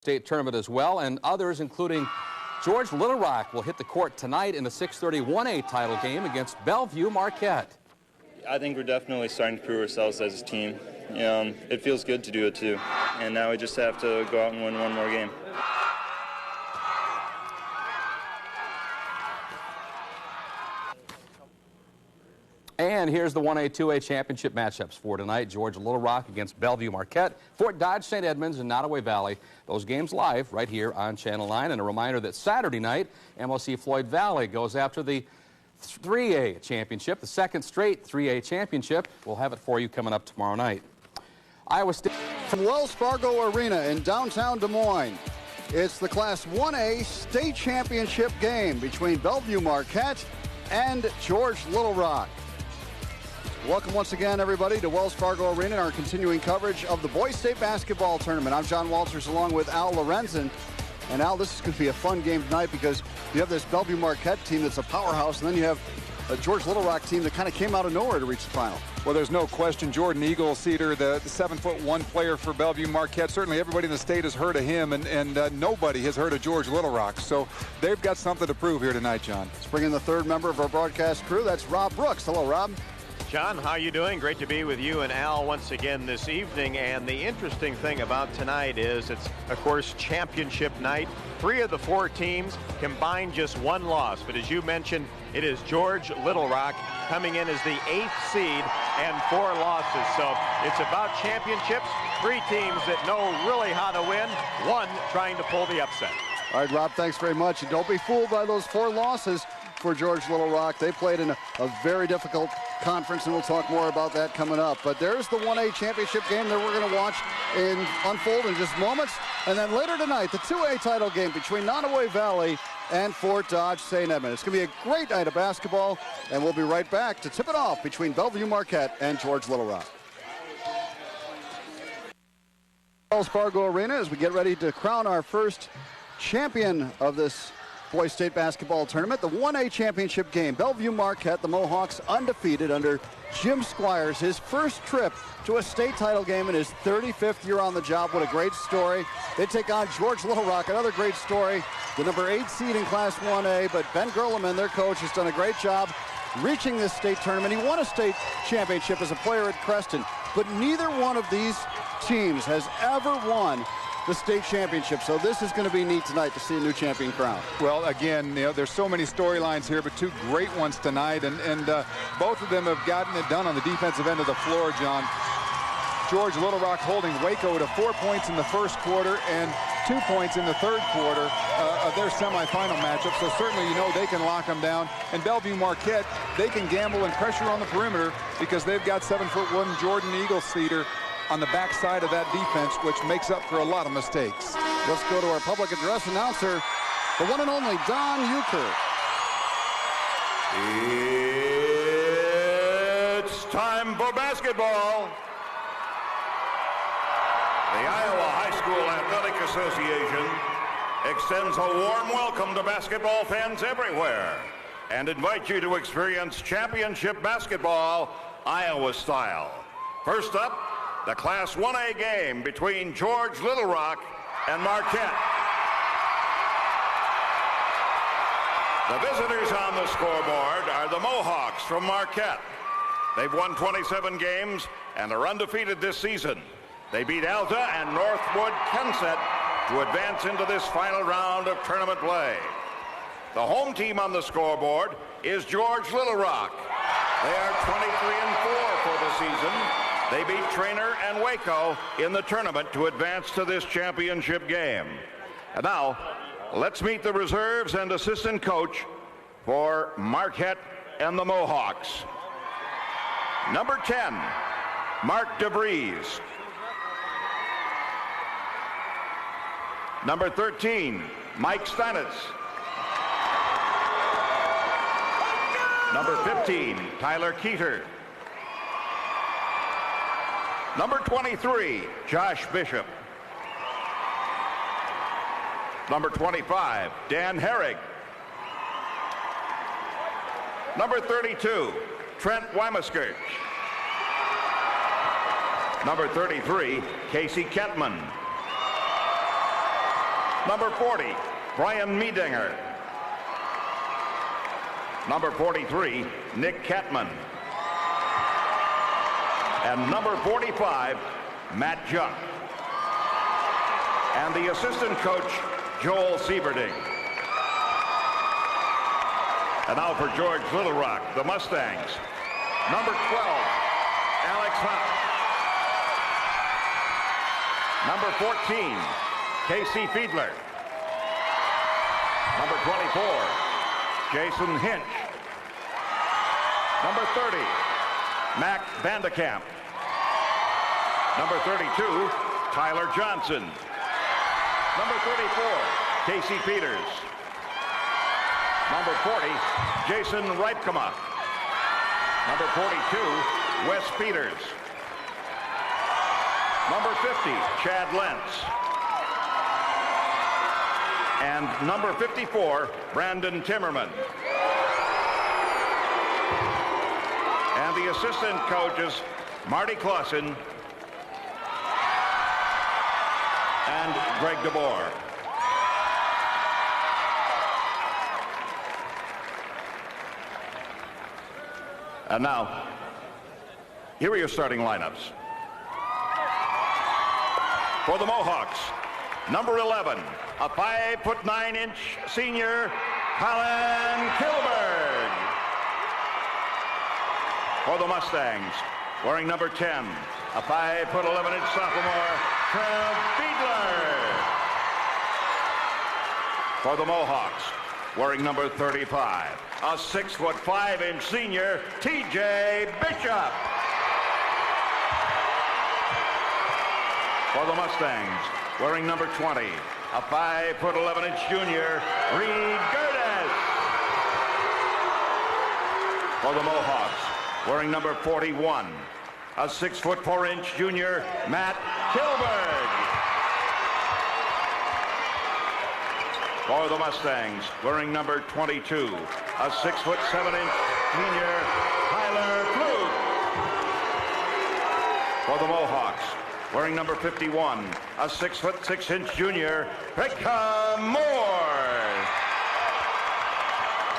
state tournament as well, and others, including George Little Rock, will hit the court tonight in the 6:30 1A title game against Bellevue Marquette. I think we're definitely starting to prove ourselves as a team. It feels good to do it too, and now we just have to go out and win one more game. And here's the 1A, 2A championship matchups for tonight. George Little Rock against Bellevue Marquette, Fort Dodge, St. Edmunds, and Nottoway Valley. Those games live right here on Channel 9. And a reminder that Saturday night, MLC Floyd Valley goes after the 3A championship, the second straight 3A championship. We'll have it for you coming up tomorrow night. Iowa State. From Wells Fargo Arena in downtown Des Moines, it's the Class 1A state championship game between Bellevue Marquette and George Little Rock. Welcome once again, everybody, to Wells Fargo Arena and our continuing coverage of the Boys State Basketball Tournament. I'm John Walters along with Al Lorenzen. And Al, this is going to be a fun game tonight because you have this Bellevue Marquette team that's a powerhouse, and then you have a George Little Rock team that kind of came out of nowhere to reach the final. Well, there's no question. Jordan Eagle-Cedar, the 7'1" player for Bellevue Marquette. Certainly everybody in the state has heard of him, and nobody has heard of George Little Rock. So they've got something to prove here tonight, John. Let's bring in the third member of our broadcast crew. That's Rob Brooks. Hello, Rob. John, how you doing? Great to be with you and Al once again this evening. And the interesting thing about tonight is it's, of course, championship night. 3 of the 4 teams combined just 1 loss. But as you mentioned, it is George Little Rock coming in as the 8th seed and 4 losses. So it's about championships. 3 teams that know really how to win. 1 trying to pull the upset. All right, Rob, thanks very much. And don't be fooled by those 4 losses for George Little Rock. They played in a very difficult conference, and we'll talk more about that coming up. But there's the 1A championship game that we're going to watch unfold in just moments. And then later tonight, the 2A title game between Nottoway Valley and Fort Dodge St. Edmunds. It's going to be a great night of basketball, and we'll be right back to tip it off between Bellevue Marquette and George Little Rock. Wells Fargo Arena as we get ready to crown our first champion of this Boys State Basketball Tournament, the 1A championship game. Bellevue Marquette, the Mohawks undefeated under Jim Squires, his first trip to a state title game in his 35th year on the job. What a great story. They take on George Little Rock, another great story, the number 8 seed in Class 1A, but Ben Gerleman, their coach, has done a great job reaching this state tournament. He won a state championship as a player at Creston, but neither one of these teams has ever won the state championship. So this is going to be neat tonight to see a new champion crowned. Well, again, there's so many storylines here, but 2 great ones tonight, and both of them have gotten it done on the defensive end of the floor, John. George Little Rock holding Waco to 4 points in the first quarter and 2 points in the third quarter of their semifinal matchup. So certainly they can lock them down. And Bellevue Marquette, they can gamble and pressure on the perimeter because they've got 7'1" Jordan Eagle-Cedar on the backside of that defense, which makes up for a lot of mistakes. Let's go to our public address announcer, the one and only Don Euchre. It's time for basketball. The Iowa High School Athletic Association extends a warm welcome to basketball fans everywhere and invites you to experience championship basketball Iowa style. First up, the Class 1A game between George Little Rock and Marquette. The visitors on the scoreboard are the Mohawks from Marquette. They've won 27 games and are undefeated this season. They beat Alta and Northwood Kensett to advance into this final round of tournament play. The home team on the scoreboard is George Little Rock. They are 23-4 for the season. They beat Trainer and Waco in the tournament to advance to this championship game. And now, let's meet the reserves and assistant coach for Marquette and the Mohawks. Number 10, Mark DeVries. Number 13, Mike Stanitz. Number 15, Tyler Keeter. Number 23, Josh Bishop. Number 25, Dan Herrig. Number 32, Trent Wymaskirch. Number 33, Casey Kentman. Number 40, Brian Miedinger. Number 43, Nick Catman. And number 45, Matt Juck. And the assistant coach, Joel Sieberding. And now for George Little Rock, the Mustangs. Number 12, Alex Hunt. Number 14, Casey Fiedler. Number 24, Jason Hinch. Number 30, Mac Vandekamp. Number 32, Tyler Johnson. Number 34, Casey Peters. Number 40, Jason Reipkema. Number 42, Wes Peters. Number 50, Chad Lentz. And number 54, Brandon Timmerman. And the assistant coaches, Marty Clausen and Greg DeBoer. And now, here are your starting lineups. For the Mohawks, number 11, a 5'9" senior, Colin Kilberg. For the Mustangs, wearing number 10, a 5'11" sophomore, Trev Fiedler. For the Mohawks, wearing number 35, a 6'5" senior, TJ Bishop. For the Mustangs, wearing number 20, a 5'11" junior, Reed Gerdes. For the Mohawks, wearing number 41, a 6'4" junior, Matt Kilberg. For the Mustangs, wearing number 22, a 6'7" senior, Tyler Flug. For the Mohawks, wearing number 51, a 6'6" junior, Pekka Moore.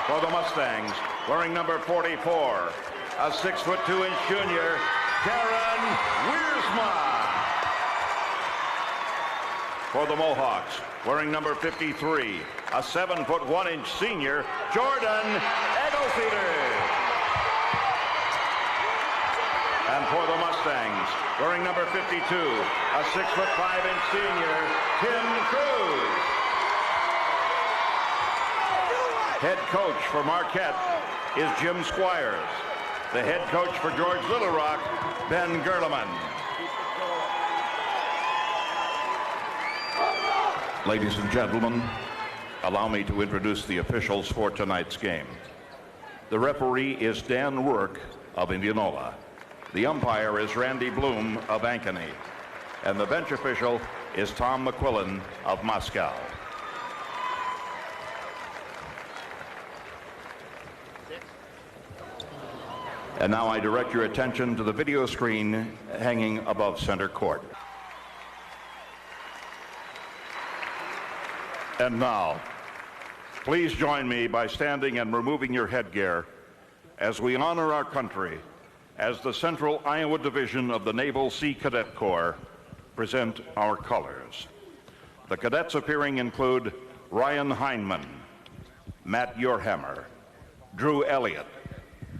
For the Mustangs, wearing number 44, a 6'2" junior, Darren Wiersma. For the Mohawks, wearing number 53, a 7'1" senior, Jordan Egelfeder. And for the Mustangs, wearing number 52, a 6'5" senior, Tim Cruz. Head coach for Marquette is Jim Squires. The head coach for George Little Rock, Ben Gerleman. Ladies and gentlemen, allow me to introduce the officials for tonight's game. The referee is Dan Rourke of Indianola. The umpire is Randy Bloom of Ankeny. And the bench official is Tom McQuillan of Moscow. And now I direct your attention to the video screen hanging above center court. And now, please join me by standing and removing your headgear as we honor our country as the Central Iowa Division of the Naval Sea Cadet Corps present our colors. The cadets appearing include Ryan Heineman, Matt Yorhammer, Drew Elliott,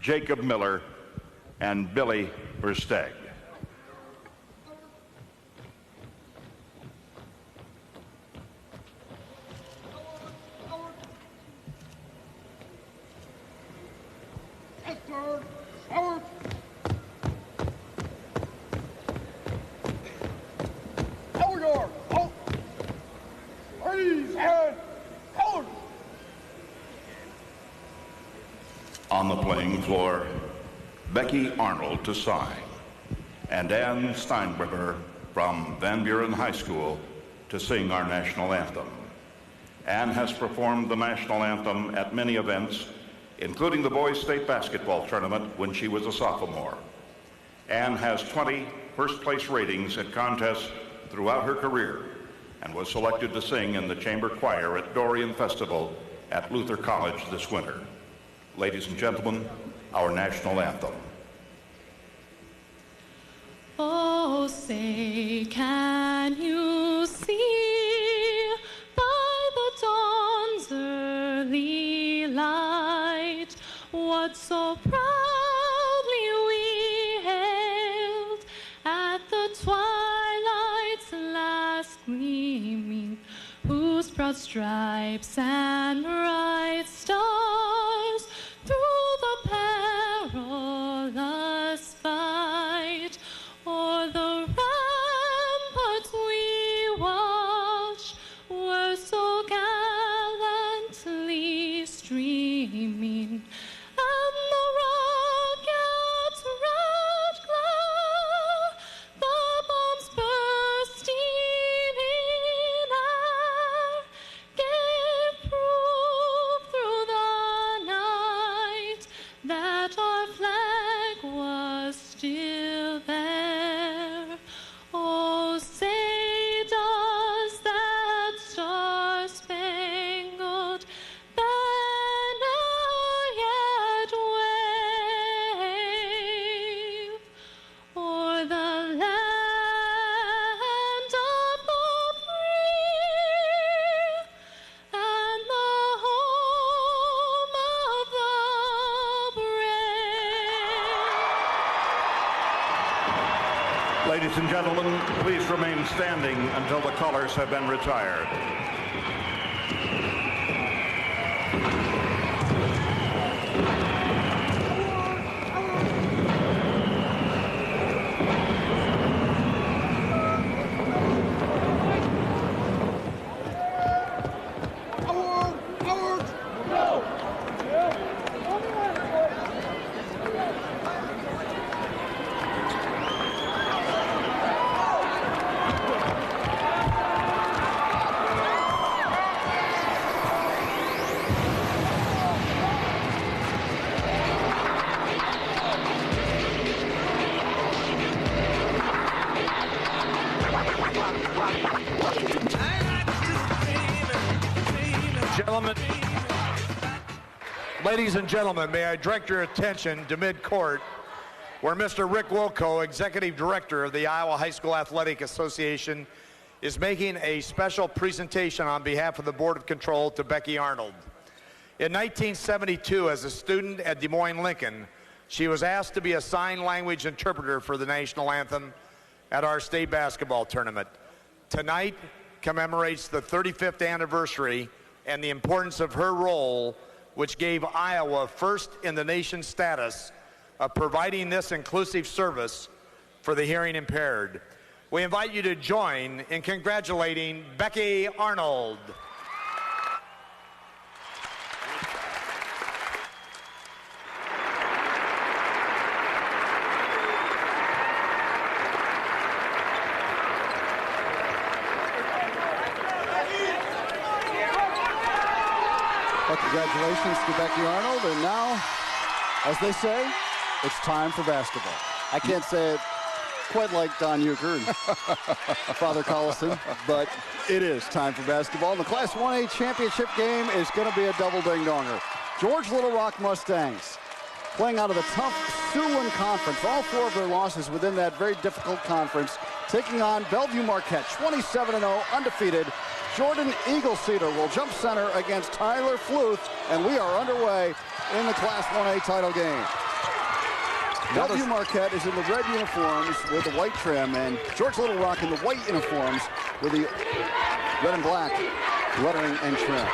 Jacob Miller, and Billy Versteg. On the playing floor, Becky Arnold to sign, and Ann Steinberger from Van Buren High School to sing our national anthem. Ann has performed the national anthem at many events, including the boys' state basketball tournament when she was a sophomore. Ann has 20 first-place ratings at contests throughout her career, and was selected to sing in the chamber choir at Dorian Festival at Luther College this winter. Ladies and gentlemen, our national anthem. Oh, say, can you see by the dawn's early light what so proudly we hailed at the twilight's last gleaming, whose proud stripes and bright stars through the perilous fight o'er the ramparts we watched were so gallantly streaming, and the rocket's red glow, the bombs bursting in air, gave proof through the night that our flag was still there. Oh, say, does that star-spangled banner yet wave o'er the land of the free and the home of the brave? Ladies and gentlemen, please remain standing until the colors have been retired. Ladies and gentlemen, may I direct your attention to mid-court, where Mr. Rick Wilco, Executive Director of the Iowa High School Athletic Association, is making a special presentation on behalf of the Board of Control to Becky Arnold. In 1972, as a student at Des Moines Lincoln, she was asked to be a sign language interpreter for the national anthem at our state basketball tournament. Tonight commemorates the 35th anniversary and the importance of her role, which gave Iowa first in the nation status of providing this inclusive service for the hearing impaired. We invite you to join in congratulating Becky Arnold. Well, congratulations to Becky Arnold, and now, as they say, it's time for basketball. I can't say it quite like Don Euchre and Father Collison, but it is time for basketball. And the Class 1A championship game is going to be a double ding-donger. George Little Rock Mustangs playing out of the tough Siouxland Conference, all four of their losses within that very difficult conference, taking on Bellevue Marquette, 27-0, undefeated. Jordan Eagle-Cedar will jump center against Tyler Fluth, and we are underway in the Class 1A title game. Bellevue Marquette is in the red uniforms with the white trim, and George Little Rock in the white uniforms with the red and black lettering and trim.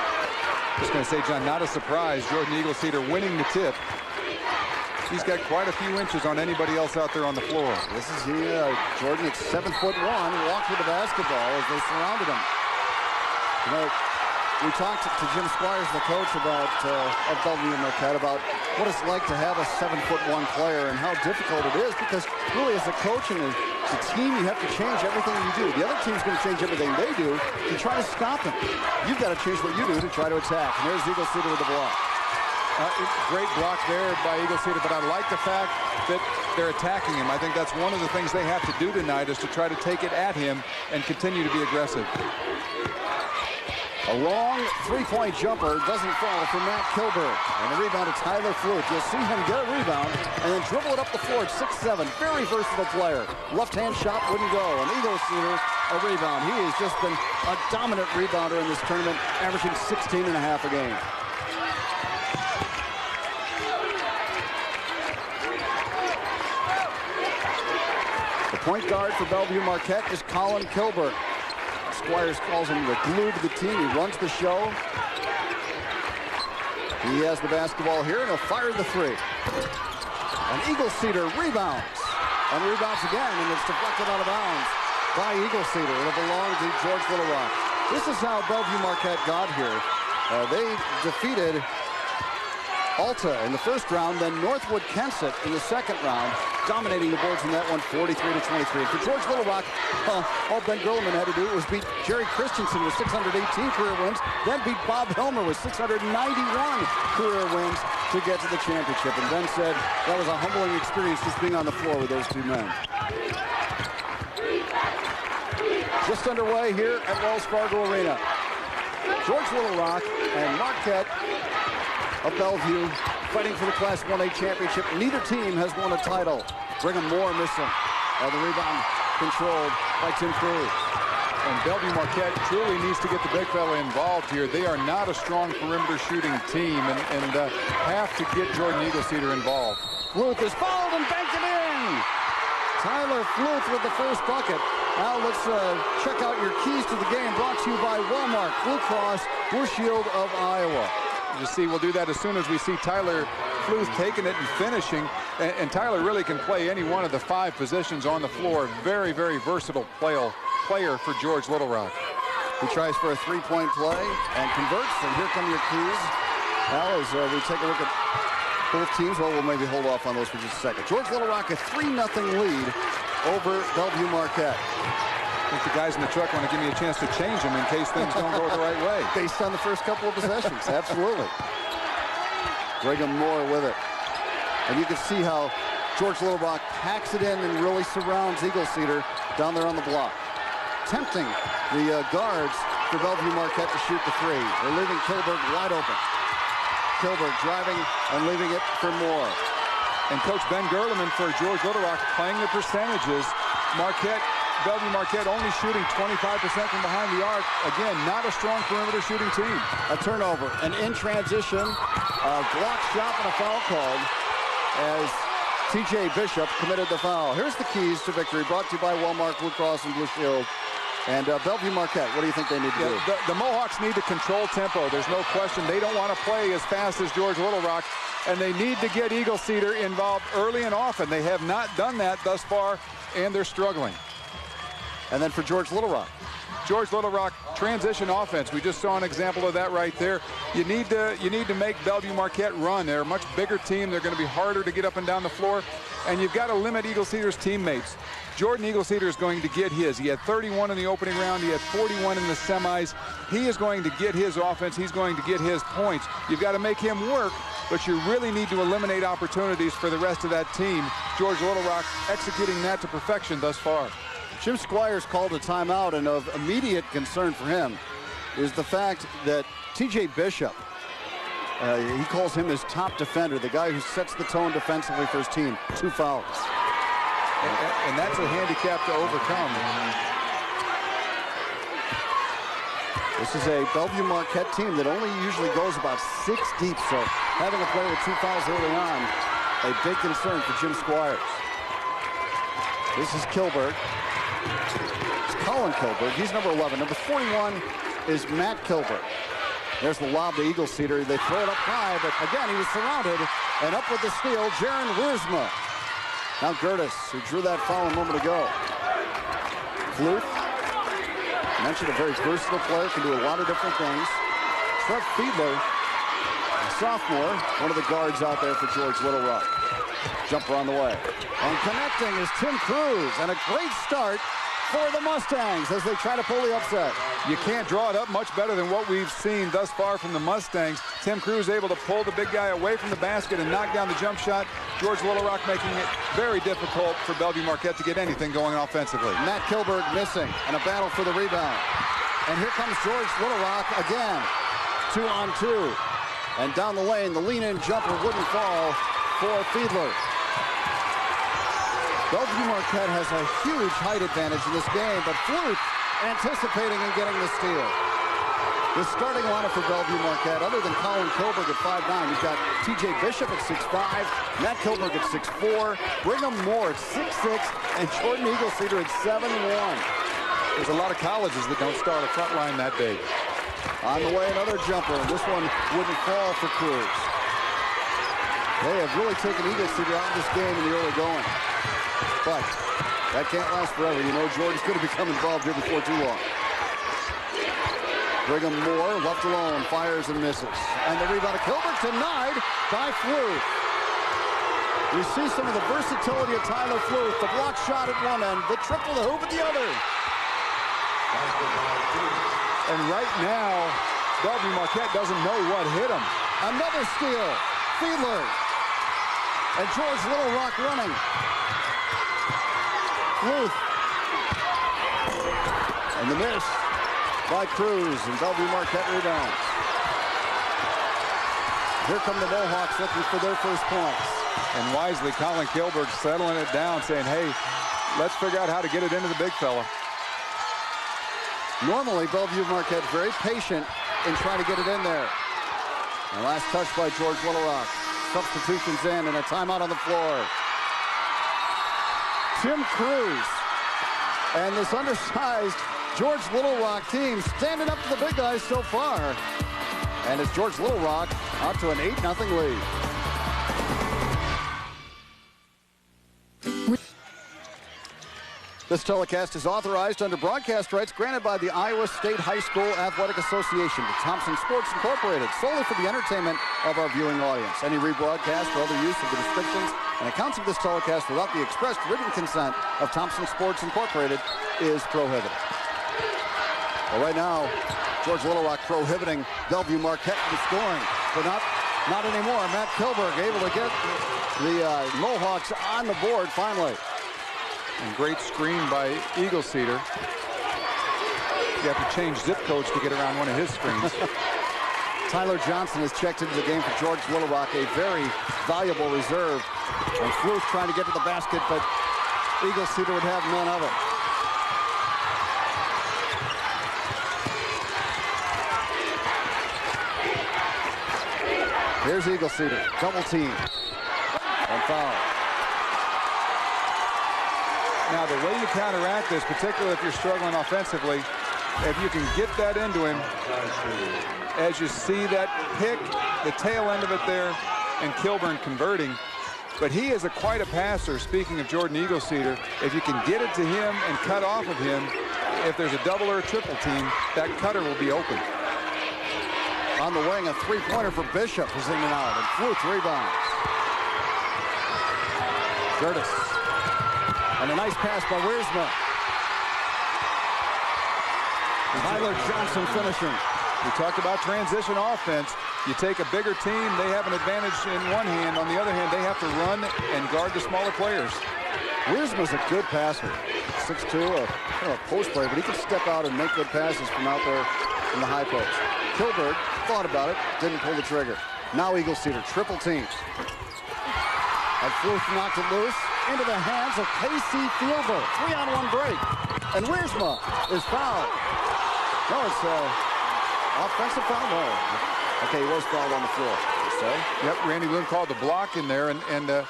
Just going to say, John, not a surprise. Jordan Eagle-Cedar winning the tip. He's got quite a few inches on anybody else out there on the floor. This is Jordan at 7'1", walked with the basketball as they surrounded him. You know, we talked to Jim Squires, the coach, about of Bellevue Marquette, about what it's like to have a 7'1" player and how difficult it is, because really as a coach and as a team, you have to change everything you do. The other team's going to change everything they do to try to stop him. You've got to change what you do to try to attack. And there's Eagle-Cedar with the block. Great block there by Eagle Cedar, but I like the fact that they're attacking him. I think that's one of the things they have to do tonight, is to try to take it at him and continue to be aggressive. A long three-point jumper doesn't fall from Matt Kilberg. And the rebound to Tyler Fluth. You'll see him get a rebound and then dribble it up the floor at 6'7". Very versatile player. Left-hand shot wouldn't go. And Eagle Cedar, a rebound. He has just been a dominant rebounder in this tournament, averaging 16.5 a game. The point guard for Bellevue Marquette is Colin Kilberg. Squires calls him the glue to the team. He runs the show. He has the basketball here, and he'll fire the three. And Eagle Cedar rebounds. And rebounds again, and it's deflected out of bounds by Eagle Cedar. It'll belong to George Little Rock. This is how Bellevue Marquette got here. They defeated Alta in the first round, then Northwood Kensett in the second round, dominating the boards in that one, 43-23. For George Little Rock, all Ben Gerleman had to do was beat Jerry Christensen with 618 career wins, then beat Bob Helmer with 691 career wins to get to the championship. And Ben said that was a humbling experience just being on the floor with those two men. Just underway here at Wells Fargo Arena. George Little Rock and Marquette of Bellevue fighting for the Class 1A championship. Neither team has won a title. Brigham Moore missing. The rebound controlled by Tim Cruz. And Bellevue Marquette truly needs to get the big fella involved here. They are not a strong perimeter shooting team and have to get Jordan Eagle Cedar involved. Fluth is fouled and banked it in. Tyler Fluth with the first bucket. Now let's check out your keys to the game, brought to you by Walmart, Blue Cross Blue Shield of Iowa. You see, we'll do that as soon as we see Tyler Fluth taking it and finishing. And Tyler really can play any one of the 5 positions on the floor. Very, very versatile player for George Little Rock. He tries for a three-point play and converts. And here come your keys. Now as we take a look at both teams, well, we'll maybe hold off on those for just a second. George Little Rock a 3-0 lead over Bellevue Marquette. I think the guys in the truck want to give me a chance to change them in case things don't go the right way. Based on the first couple of possessions, absolutely. Brigham Moore with it. And you can see how George Little Rock packs it in and really surrounds Eagle Cedar down there on the block. Tempting the guards for Bellevue Marquette to shoot the three. They're leaving Kilberg wide open. Kilberg driving and leaving it for Moore. And Coach Ben Gerleman for George Little Rock playing the percentages. Bellevue Marquette only shooting 25% from behind the arc. Again, not a strong perimeter shooting team. A turnover, and in transition, a block shot and a foul called as T.J. Bishop committed the foul. Here's the keys to victory, brought to you by Walmart, Blue Cross, and Blue Shield. And Bellevue Marquette, what do you think they need to do? The Mohawks need to control tempo. There's no question. They don't want to play as fast as George Little Rock, and they need to get Eagle Cedar involved early and often. They have not done that thus far, and they're struggling. And then for George Little Rock. George Little Rock, transition offense. We just saw an example of that right there. You need to make Bellevue Marquette run. They're a much bigger team. They're going to be harder to get up and down the floor. And you've got to limit Eagle Cedar's teammates. Jordan Eagle Cedar is going to get his. He had 31 in the opening round. He had 41 in the semis. He is going to get his offense. He's going to get his points. You've got to make him work, but you really need to eliminate opportunities for the rest of that team. George Little Rock executing that to perfection thus far. Jim Squires called a timeout, and of immediate concern for him is the fact that T.J. Bishop, he calls him his top defender, the guy who sets the tone defensively for his team. 2 fouls. And that's a handicap to overcome. This is a Bellevue Marquette team that only usually goes about 6 deep, so having a player with 2 fouls early on, a big concern for Jim Squires. This is Kilberg. It's Colin Kilberg. He's number 11. Number 41 is Matt Kilberg. There's the lob to Eagle Cedar. They throw it up high, but again, he was surrounded. And up with the steal, Jaron Wiersma. Now Gertis, who drew that foul a moment ago. Fluth, mentioned a very versatile player, can do a lot of different things. Trev Fiedler, a sophomore, one of the guards out there for George Little Rock. Jumper on the way. And connecting is Tim Cruz, and a great start for the Mustangs as they try to pull the upset. You can't draw it up much better than what we've seen thus far from the Mustangs. Tim Cruz able to pull the big guy away from the basket and knock down the jump shot. George Little Rock making it very difficult for Bellevue Marquette to get anything going offensively. Matt Kilberg missing, and a battle for the rebound. And here comes George Little Rock again. 2-on-2. And down the lane, the lean-in jumper wouldn't fall for Fiedler. Bellevue Marquette has a huge height advantage in this game, but Fluke anticipating and getting the steal. The starting lineup for Bellevue Marquette, other than Colin Kilberg at 5'9", you've got T.J. Bishop at 6'5", Matt Kilberg at 6'4", Brigham Moore at 6'6", and Jordan Eagleseder at 7'1". There's a lot of colleges that don't start a front line that big. On the way, another jumper, and this one wouldn't fall for Cruz. They have really taken Eagleseder out of this game in the early going. But that can't last forever. You know Jordan's going to become involved here before too long. Brigham Moore, left alone, fires and misses. And the rebound of Kilberg denied by Fluke. You see some of the versatility of Tyler Fluke. The block shot at one end, the triple, the hoop at the other. And right now, Bellevue Marquette doesn't know what hit him. Another steal. Fiedler. And George Little Rock running. Fluke. And the miss by Cruz, and Bellevue Marquette rebounds. Here come the Mohawks looking for their first points. And wisely, Colin Kilberg settling it down, saying, hey, let's figure out how to get it into the big fella. Normally, Bellevue Marquette very patient in trying to get it in there. And last touch by George Little Rock. Substitutions in and a timeout on the floor. Tim Cruz and this undersized George Little Rock team standing up to the big guys so far. And it's George Little Rock out to an 8-0 lead. This telecast is authorized under broadcast rights granted by the Iowa State High School Athletic Association to Thompson Sports Incorporated, solely for the entertainment of our viewing audience. Any rebroadcast or other use of the descriptions and accounts of this telecast without the expressed written consent of Thompson Sports Incorporated is prohibited. Well, right now, George Little Rock prohibiting Bellevue Marquette from scoring, but not anymore. Matt Kilberg able to get the Mohawks on the board finally. And great screen by Eagleseder. You have to change zip codes to get around one of his screens. Tyler Johnson has checked into the game for George Little Rock, a very valuable reserve. And Fluke trying to get to the basket, but Eagleseder would have none of it. Here's Eagleseder, double team, and foul. Now, the way you counteract this, particularly if you're struggling offensively, if you can get that into him, as you see that pick, the tail end of it there, and Kilburn converting. But he is quite a passer, speaking of Jordan Eagleseder. If you can get it to him and cut off of him, if there's a double or a triple team, that cutter will be open. On the wing, a three-pointer for Bishop is in and out, and Fluke rebounds. Curtis. And a nice pass by Wiersma. Tyler Johnson finishing. We talked about transition offense. You take a bigger team, they have an advantage in one hand. On the other hand, they have to run and guard the smaller players. Wiersma's a good passer. 6'2", kind of a post player, but he can step out and make good passes from out there in the high post. Kilberg thought about it, didn't pull the trigger. Now Eagleseder, triple teams. And Fluke knocked it loose into the hands of Casey Fielder. 3-on-1 break. And Wiersma is fouled. No, it's offensive foul. No. Okay, he was fouled on the floor. You say? Yep, Randy Bloom called the block in there, and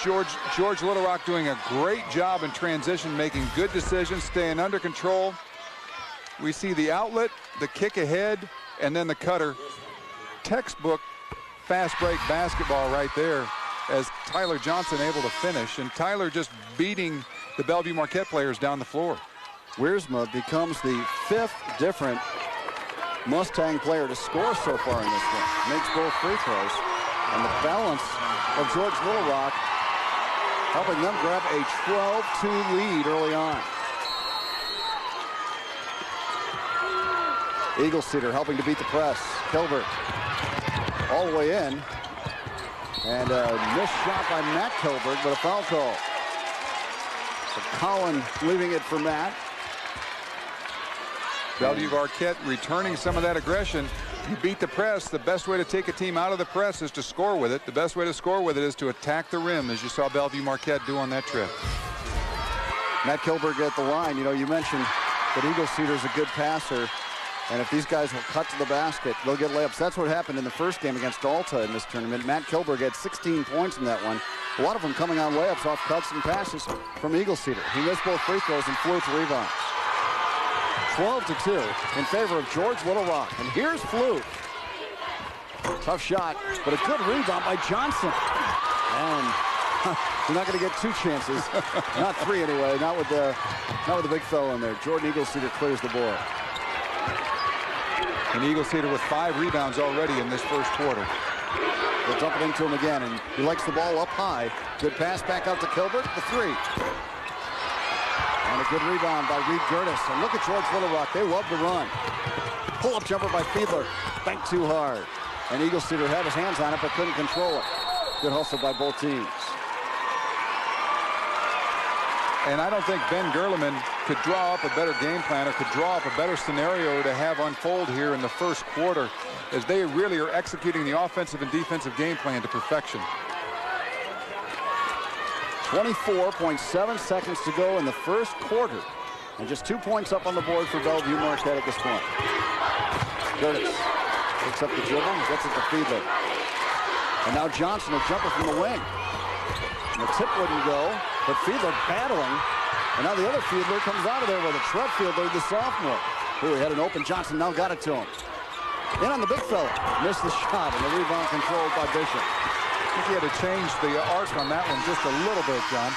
George Little Rock doing a great job in transition, making good decisions, staying under control. We see the outlet, the kick ahead, and then the cutter. Textbook fast break basketball right there, as Tyler Johnson able to finish, and Tyler just beating the Bellevue Marquette players down the floor. Wiersma becomes the 5th different Mustang player to score so far in this one. Makes both free throws. And the balance of George Little Rock helping them grab a 12-2 lead early on. Eagle Cedar helping to beat the press. Kilbert all the way in. And a missed shot by Matt Kilbert, but a foul call. So Collin leaving it for Matt. Bellevue Marquette returning some of that aggression. You beat the press. The best way to take a team out of the press is to score with it. The best way to score with it is to attack the rim, as you saw Bellevue Marquette do on that trip. Matt Kilberg at the line. You know, you mentioned that Eagle Cedar is a good passer. And if these guys will cut to the basket, they'll get layups. That's what happened in the first game against Alta in this tournament. Matt Kilberg had 16 points in that one. A lot of them coming on layups off cuts and passes from Eagle Cedar. He missed both free throws and flew to rebounds. 12-2 in favor of George Little Rock. And here's Flew. Tough shot, but a good rebound by Johnson. And you're not going to get two chances. Not three anyway. Not with the big fella in there. Jordan Eagle Cedar clears the board. And Eagle Cedar with 5 rebounds already in this first quarter. They'll dump it into him again, and he likes the ball up high. Good pass back out to Kilbert, the 3. And a good rebound by Reed Gertis. And look at George Little Rock. They love to run. Pull-up jumper by Fiedler. Banked too hard. And Eagle Cedar had his hands on it, but couldn't control it. Good hustle by both teams. And I don't think Ben Gerleman could draw up a better game plan or could draw up a better scenario to have unfold here in the first quarter, as they really are executing the offensive and defensive game plan to perfection. 24.7 seconds to go in the first quarter. And just 2 points up on the board for Bellevue Marquette at this point. Gertis picks up the dribble, gets it to Fiedler. And now Johnson, a jumper from the wing. And the tip wouldn't go, but Fiedler battling. And now the other Fiedler comes out of there with a Trev Fiedler, the sophomore. Who had an open Johnson, now got it to him. In on the big fella. Missed the shot, and the rebound controlled by Bishop. I think he had to change the arc on that one just a little bit, John.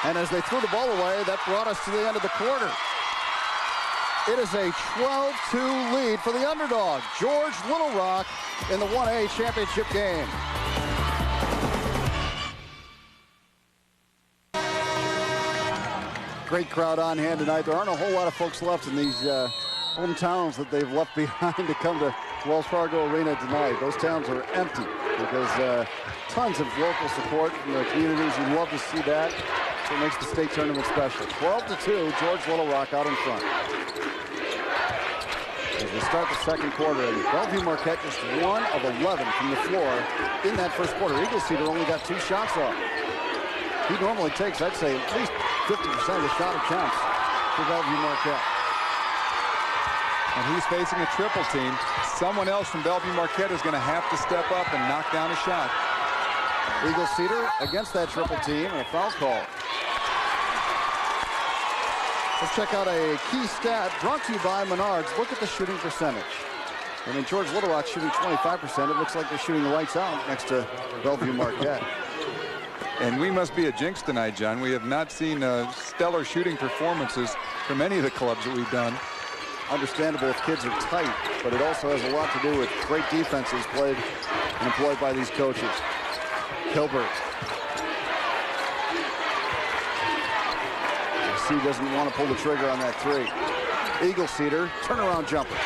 And as they threw the ball away, that brought us to the end of the quarter. It is a 12-2 lead for the underdog, George Little Rock, in the 1A championship game. Great crowd on hand tonight. There aren't a whole lot of folks left in these hometowns that they've left behind to come to Wells Fargo Arena tonight. Those towns are empty because tons of local support from the communities. You'd love to see that. So it makes the state tournament special. 12-2, George Little Rock out in front. As we start the second quarter, and Bellevue Marquette just 1 of 11 from the floor in that first quarter. Eagle Cedar only got 2 shots off. He normally takes, I'd say, at least 50% of the shot attempts for Bellevue Marquette. And he's facing a triple team. Someone else from Bellevue Marquette is going to have to step up and knock down a shot. Eagle Cedar against that triple team, and a foul call. Let's check out a key stat brought to you by Menards. Look at the shooting percentage. I mean, George Little Rock shooting 25%. It looks like they're shooting the lights out next to Bellevue Marquette. And we must be a jinx tonight, John. We have not seen stellar shooting performances from any of the clubs that we've done. Understandable if kids are tight, but it also has a lot to do with great defenses played and employed by these coaches. Kilbert. C doesn't want to pull the trigger on that 3. Eagle Cedar, turnaround jumper.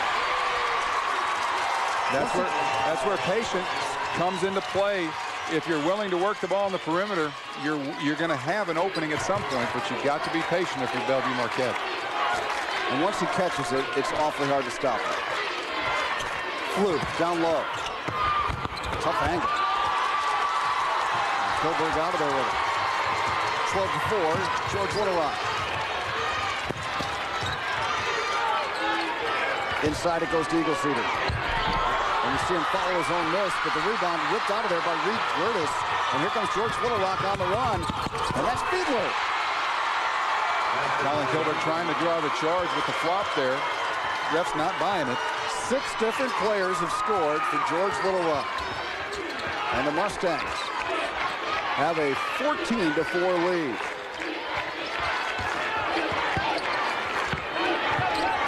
That's where patience comes into play. If you're willing to work the ball on the perimeter, you're going to have an opening at some point, but you've got to be patient if you're Bellevue Marquette. And once he catches it, it's awfully hard to stop him. Flew down low. Tough angle. Kilberg out of there with it. 12-4, George Little Rock. Inside it goes to Eagle Cedar. And you see him follow his own miss, but the rebound ripped out of there by Reed Gertis. And here comes George Little Rock on the run. And that's Fiedler. Colin Kilbert trying to draw the charge with the flop there. Ref's not buying it. 6 different players have scored for George Little Rock. And the Mustangs have a 14-4 lead.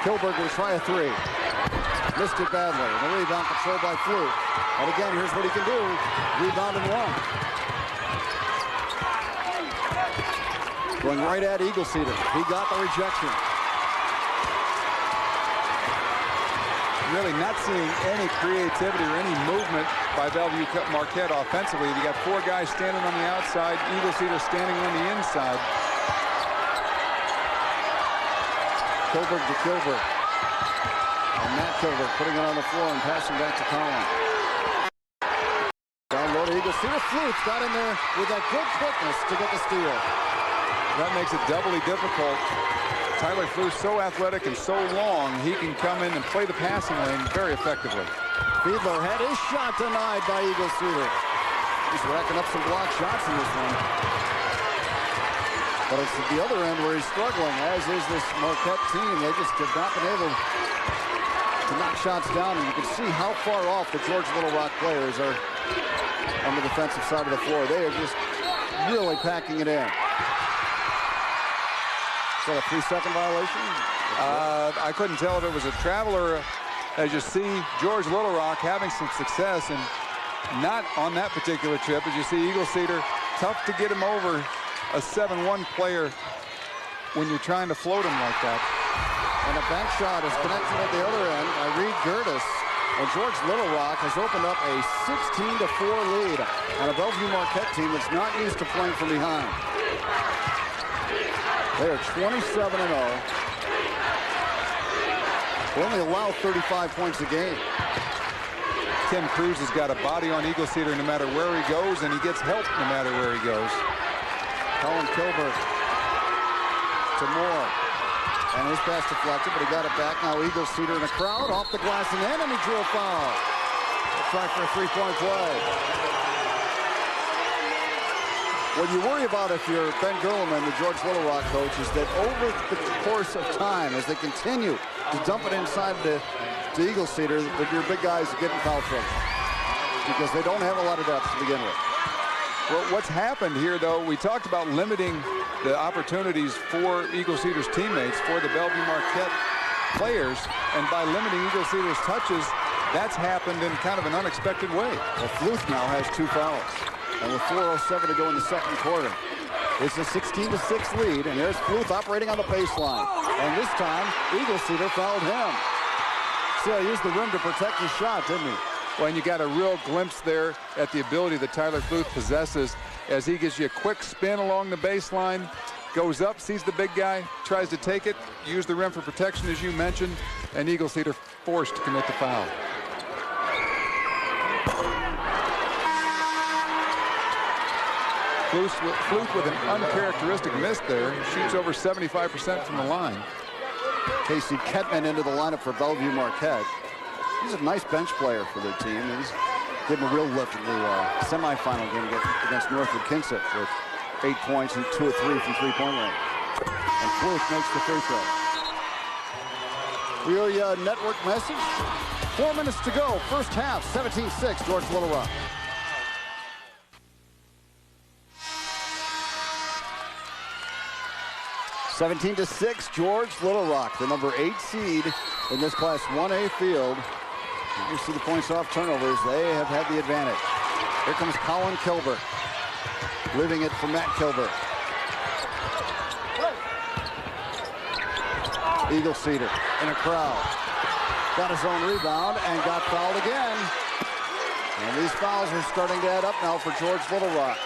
Kilberg will try a 3. Missed it badly. And the rebound controlled by Flew. And again, here's what he can do. Rebound and 1. Going right at Eagle Cedar. He got the rejection. really not seeing any creativity or any movement by Bellevue Marquette offensively. You got 4 guys standing on the outside, Eagle Cedar standing on the inside. Kilberg to Kilberg. And Matt Kilberg putting it on the floor and passing back to Collin. Down low to Eagle Cedar. Flutes got in there with that good quickness to get the steal. That makes it doubly difficult. Tyler Fluth, so athletic and so long, he can come in and play the passing lane very effectively. Fiedler had his shot denied by Eagle Cedar. He's racking up some block shots in this one. But it's at the other end where he's struggling, as is this Marquette team. They just have not been able to knock shots down, and you can see how far off the George Little Rock players are on the defensive side of the floor. They are just really packing it in. Is that a 3-second violation? I couldn't tell if it was a travel or as you see George Little Rock having some success, and not on that particular trip. As you see Eagle Cedar, tough to get him over a 7-1 player when you're trying to float him like that. And a bank shot is connected at the other end by Reed Gertis. And George Little Rock has opened up a 16-4 lead on a Bellevue Marquette team that's not used to playing from behind. They are 27-0. They only allow 35 points a game. Tim Cruz has got a body on Eagle Cedar no matter where he goes, and he gets help no matter where he goes. Colin Kilberg to Moore. And his pass deflected, but he got it back. Now Eagle Cedar in the crowd, off the glass and in, and he drew a foul. They'll try for a 3-point play. What you worry about if you're Ben Gerleman, the George Little Rock coach, is that over the course of time, as they continue to dump it inside to Eagle Cedar, that your big guys are getting foul trouble. Because they don't have a lot of depth to begin with. Well, what's happened here, though, we talked about limiting the opportunities for Eagle Cedar's teammates, for the Bellevue Marquette players, and by limiting Eagle Cedar's touches, that's happened in kind of an unexpected way. Well, Fluth now has 2 fouls, and with 4:07 to go in the second quarter, it's a 16-6 lead, and there's Fluth operating on the baseline, and this time Eagle Cedar fouled him. See, I used the rim to protect his shot, didn't he? Well, and you got a real glimpse there at the ability that Tyler Fluth possesses as he gives you a quick spin along the baseline, goes up, sees the big guy, tries to take it, use the rim for protection, as you mentioned, and Eagle Cedar forced to commit the foul. Fluth with an uncharacteristic miss there, shoots over 75% from the line. Casey Kettman into the lineup for Bellevue Marquette. He's a nice bench player for their team. He's given a real lift in the semifinal game against Northwood Kinsett with 8 points and 2 of 3 from three-point range. And Fluth makes the free throw. Your network message. 4 minutes to go. First half, 17-6, George Little Rock. (17-6), George Little Rock, the number 8 seed in this Class 1A field. You see the points off turnovers. They have had the advantage. Here comes Colin Kilberg, leaving it for Matt Kilberg. Eagle Cedar in a crowd. Got his own rebound and got fouled again. And these fouls are starting to add up now for George Little Rock.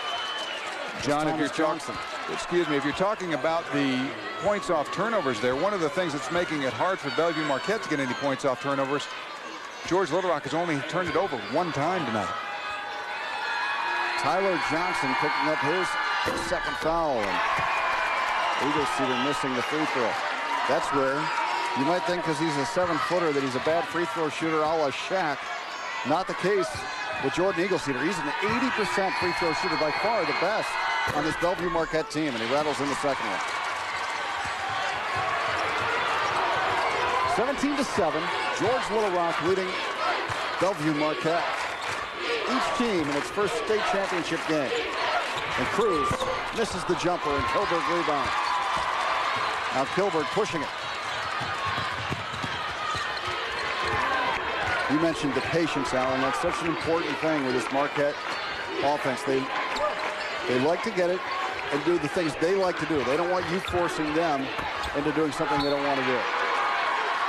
John, if you're talking about the points off turnovers there, one of the things that's making it hard for Bellevue Marquette to get any points off turnovers, George Little Rock has only turned it over 1 time tonight. Tyler Johnson picking up his second foul, and Eagle Cedar missing the free throw. That's rare. You might think because he's a 7-footer that he's a bad free throw shooter a la Shaq. Not the case with Jordan Eagle Cedar. He's an 80% free throw shooter, by far the best on this Bellevue Marquette team, and he rattles in the second one. 17-7, George Little Rock leading Bellevue Marquette. Each team in its first state championship game. And Cruz misses the jumper, and Kilberg rebound. Now Kilberg pushing it. You mentioned the patience, Alan. That's such an important thing with this Marquette offense. They like to get it and do the things they like to do. They don't want you forcing them into doing something they don't want to do.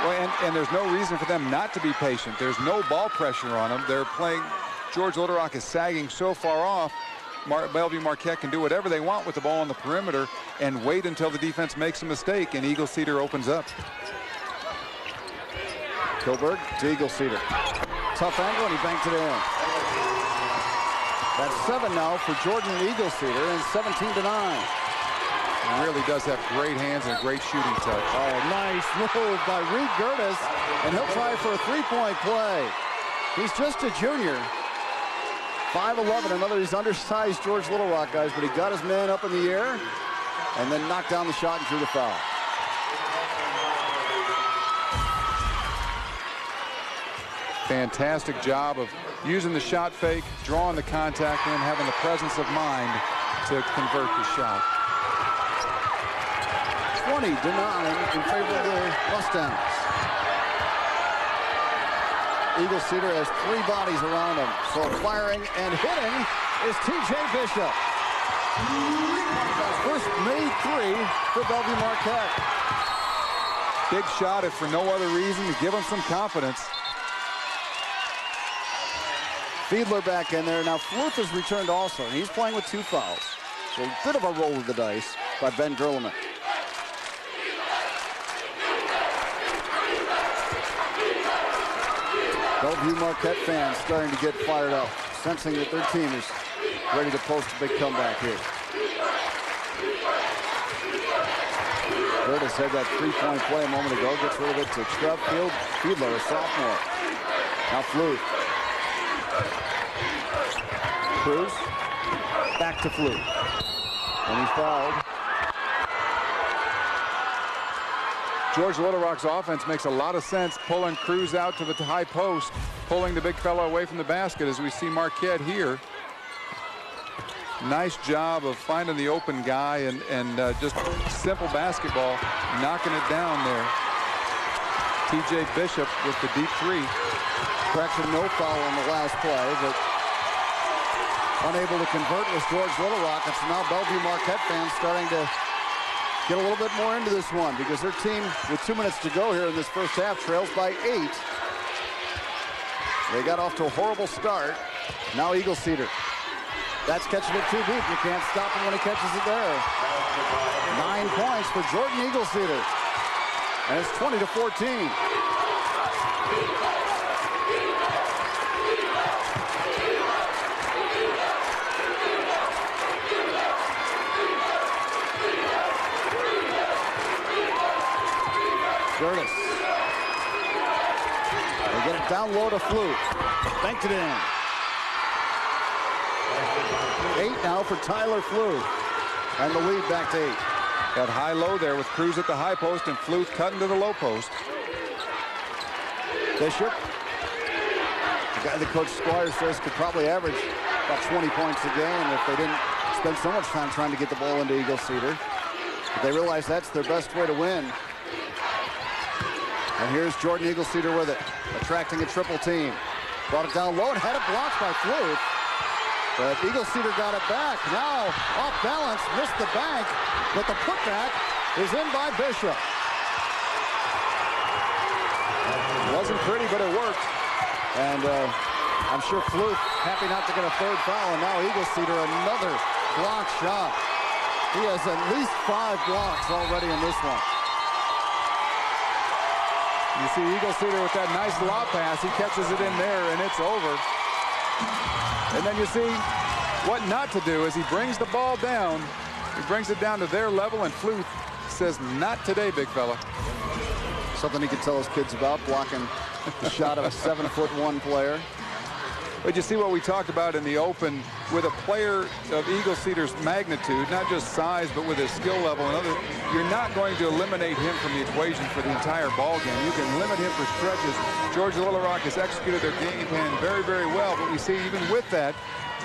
Well, and there's no reason for them not to be patient. There's no ball pressure on them. They're playing. George Little Rock is sagging so far off. Bellevue Marquette can do whatever they want with the ball on the perimeter and wait until the defense makes a mistake, and Eagle Cedar opens up. Kilberg to Eagle Cedar. Tough angle, and he banked it in. That's 7 now for Jordan and Eagle Cedar, and 17-9. He really does have great hands and a great shooting touch. Oh, nice move by Reed Gertis, and he'll try for a three-point play. He's just a junior. 5'11", another these undersized George Little Rock guys, but he got his man up in the air and then knocked down the shot and drew the foul. Fantastic job of using the shot fake, drawing the contact in, having the presence of mind to convert the shot. 20-9 in favor of the Mustangs. Eagle Cedar has 3 bodies around him. So firing and hitting is T.J. Bishop. First made 3 for Bellevue Marquette. Big shot, if for no other reason, to give him some confidence. Fiedler back in there. Now Fluth has returned also, and he's playing with 2 fouls. So a bit of a roll of the dice by Ben Gerleman. Bellevue Marquette fans starting to get fired up, sensing that their team is ready to post a big comeback here. Curtis had that 3-point play a moment ago, gets rid of it to Trev Fiedler, a sophomore. Now Fluth. Cruz, back to Fluth. And he's fouled. George Little Rock's offense makes a lot of sense, pulling Cruz out to the high post, pulling the big fellow away from the basket, as we see Marquette here. Nice job of finding the open guy and just simple basketball, knocking it down there. T.J. Bishop with the deep 3. Correction, no foul on the last play, but unable to convert was George Little Rock. And so now Bellevue Marquette fans starting to get a little bit more into this one, because their team, with 2 minutes to go here in this first half, trails by 8. They got off to a horrible start. Now Eagle Cedar. That's catching it too deep. You can't stop him when he catches it there. 9 points for Jordan Eagle Cedar. And it's 20-14. Curtis. They get it down low to Fluth. Banked it in. 8 now for Tyler Fluth. And the lead back to 8. That high-low there with Cruz at the high post and Fluth cutting to the low post. Bishop. The guy that Coach Squires says could probably average about 20 points a game if they didn't spend so much time trying to get the ball into Eagle Cedar. But they realize that's their best way to win. And here's Jordan Eagle Cedar with it, attracting a triple team. Brought it down low and had it blocked by Fluth. But Eagle Cedar got it back. Now off balance, missed the bank, but the putback is in by Bishop. Wasn't pretty, but it worked. And I'm sure Fluth happy not to get a 3rd foul. And now Eagle Cedar another block shot. He has at least 5 blocks already in this one. You see Eagle Cedar with that nice lob pass. He catches it in there, and it's over. And then you see what not to do as he brings the ball down. He brings it down to their level, and Fluth says, not today, big fella. Something he can tell his kids about, blocking the shot of a 7'1" player. But you see what we talked about in the open with a player of Eagle Cedar's magnitude, not just size, but with his skill level and other. You're not going to eliminate him from the equation for the entire ball game. You can limit him for stretches. George Little Rock has executed their game plan very, very well. But we see even with that,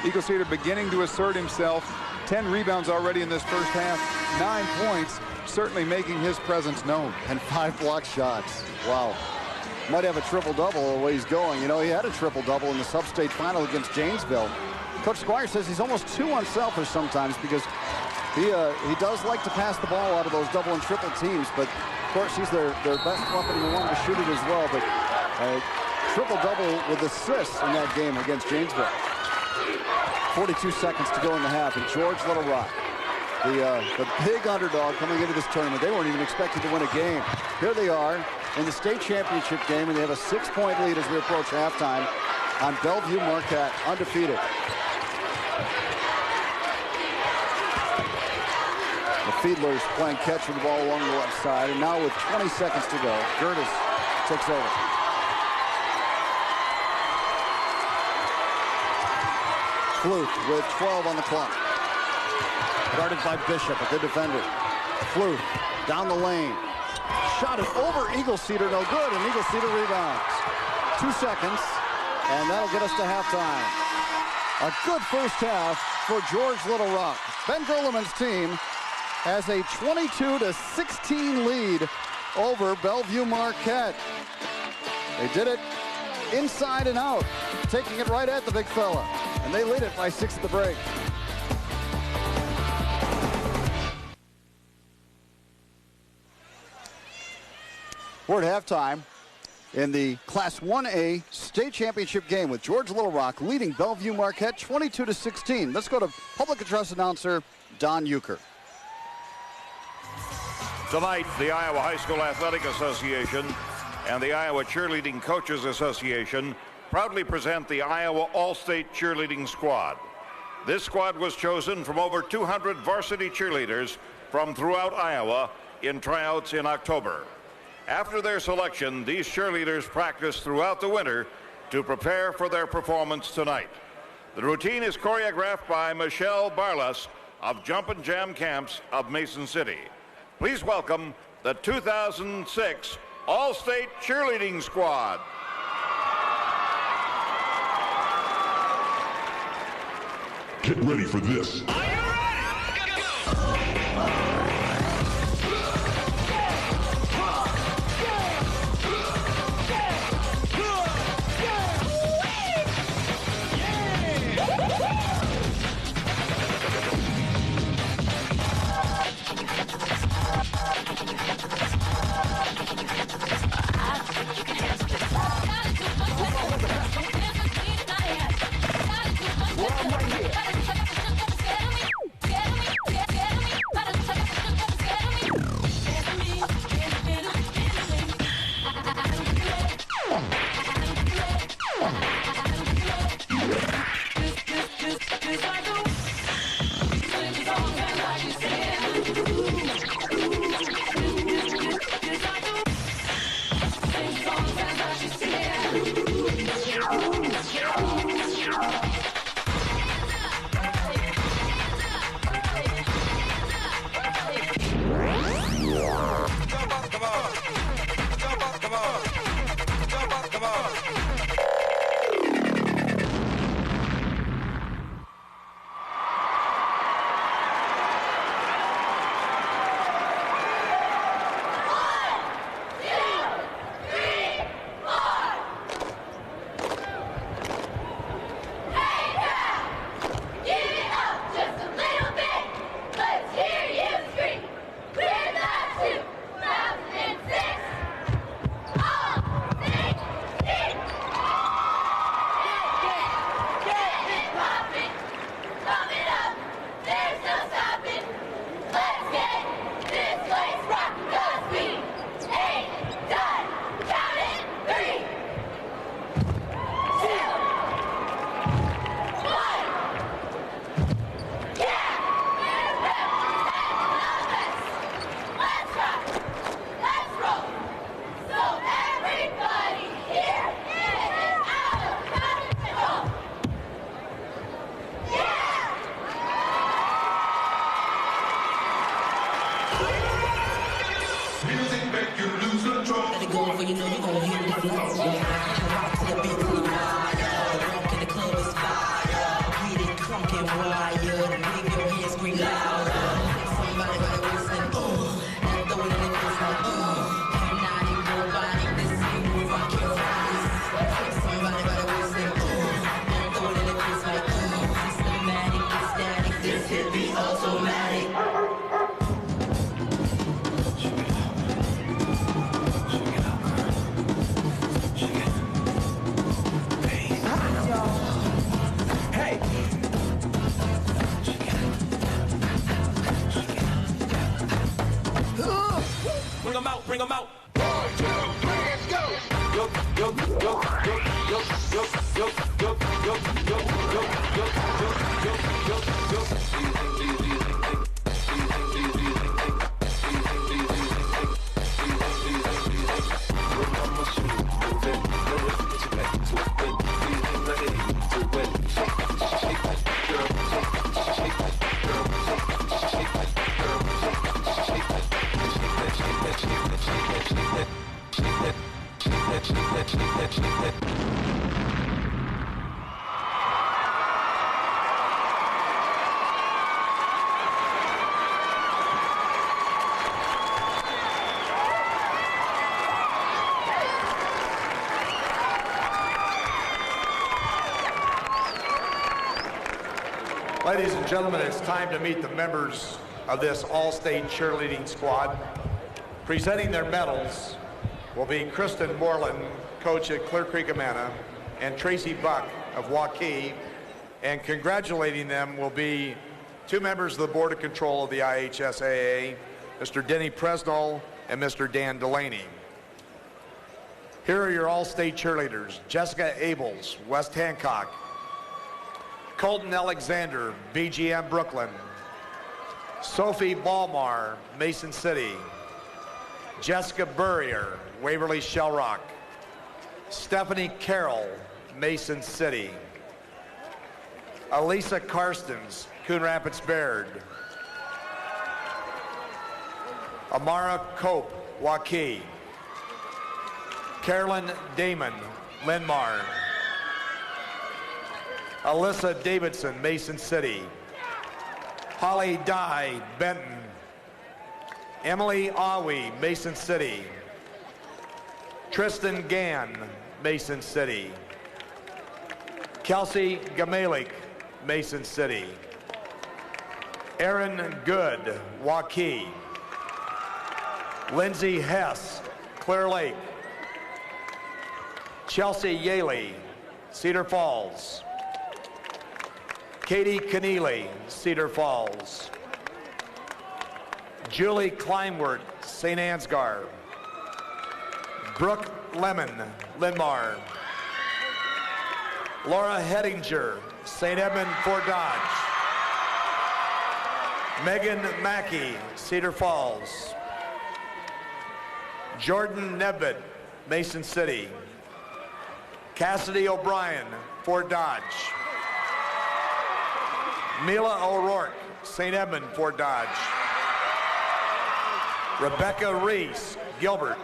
Eagle Cedar beginning to assert himself. 10 rebounds already in this first half. 9 points, certainly making his presence known. And 5 block shots. Wow. Might have a triple-double the way he's going. You know, he had a triple-double in the sub-state final against Janesville. Coach Squire says he's almost too unselfish sometimes because he does like to pass the ball out of those double and triple teams, but course, he's their best weapon, and they wanted to shoot it as well, but triple-double with assists in that game against Janesville. 42 seconds to go in the half, and George Little Rock, the big underdog coming into this tournament. They weren't even expected to win a game. Here they are in the state championship game, and they have a 6-point lead as we approach halftime on Bellevue Marquette, undefeated. The Fiedlers playing catch with the ball along the left side, and now with 20 seconds to go, Gertis takes over. Fluth with 12 on the clock. Guarded by Bishop, a good defender. Fluth down the lane. Shot it over Eagle Cedar, no good, and Eagle Cedar rebounds. 2 seconds, and that'll get us to halftime. A good first half for George Little Rock. Ben Gerleman's team has a 22-16 lead over Bellevue Marquette. They did it inside and out, taking it right at the big fella. And they lead it by 6 at the break. We're at halftime in the Class 1A state championship game with George Little Rock leading Bellevue Marquette 22-16. Let's go to public address announcer Don Euchre. Tonight, the Iowa High School Athletic Association and the Iowa Cheerleading Coaches Association proudly present the Iowa All-State Cheerleading Squad. This squad was chosen from over 200 varsity cheerleaders from throughout Iowa in tryouts in October. After their selection, these cheerleaders practiced throughout the winter to prepare for their performance tonight. The routine is choreographed by Michelle Barlas of Jump and Jam Camps of Mason City. Please welcome the 2006 All-State Cheerleading Squad. Get ready for this. Are you ready? Go! bring 'em out. 1, 2, 3, let's go. Yo, yo, yo, yo, yo, yo, yo, yo, yo, yo, yo, yo, Ladies and gentlemen, it's time to meet the members of this all-state cheerleading squad. Presenting their medals will be Kristen Moreland, coach at Clear Creek Amana, and Tracy Buck of Waukee. And congratulating them will be two members of the Board of Control of the IHSAA, Mr. Denny Presnell and Mr. Dan Delaney. Here are your all-state cheerleaders: Jessica Abels, West Hancock; Colton Alexander, BGM Brooklyn; Sophie Ballmar, Mason City; Jessica Burrier, Waverly Shell Rock; Stephanie Carroll, Mason City; Elisa Karstens, Coon Rapids Baird; Amara Cope, Waukee; Carolyn Damon, Linmar; Alyssa Davidson, Mason City; Holly Dye, Benton; Emily Awi, Mason City; Tristan Gann, Mason City; Kelsey Gamalik, Mason City; Aaron Good, Waukee; Lindsay Hess, Clear Lake; Chelsea Yaley, Cedar Falls; Katie Keneally, Cedar Falls; Julie Kleinwert, St. Ansgar; Brooke Lemon, Linmar; Laura Hettinger, St. Edmund, Fort Dodge; Megan Mackey, Cedar Falls; Jordan Nebbit, Mason City; Cassidy O'Brien, Fort Dodge; Mila O'Rourke, St. Edmund, Fort Dodge; Rebecca Reese, Gilbert;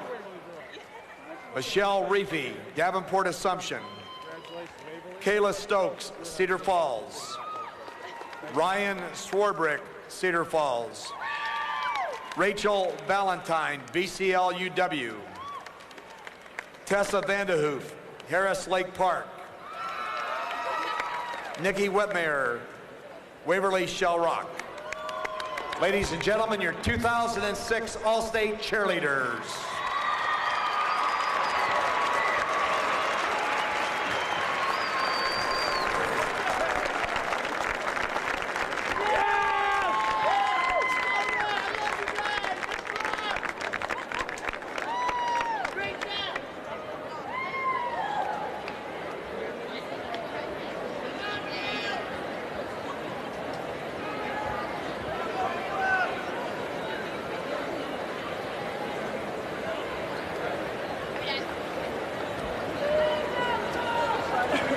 Michelle Reefy, Davenport Assumption; Kayla Stokes, Cedar Falls; Ryan Swarbrick, Cedar Falls; Rachel Valentine, BCL UW; Tessa Vandehoof, Harris Lake Park; Nikki Whitmire, Waverly Shell Rock. Ladies and gentlemen, your 2006 All-State cheerleaders.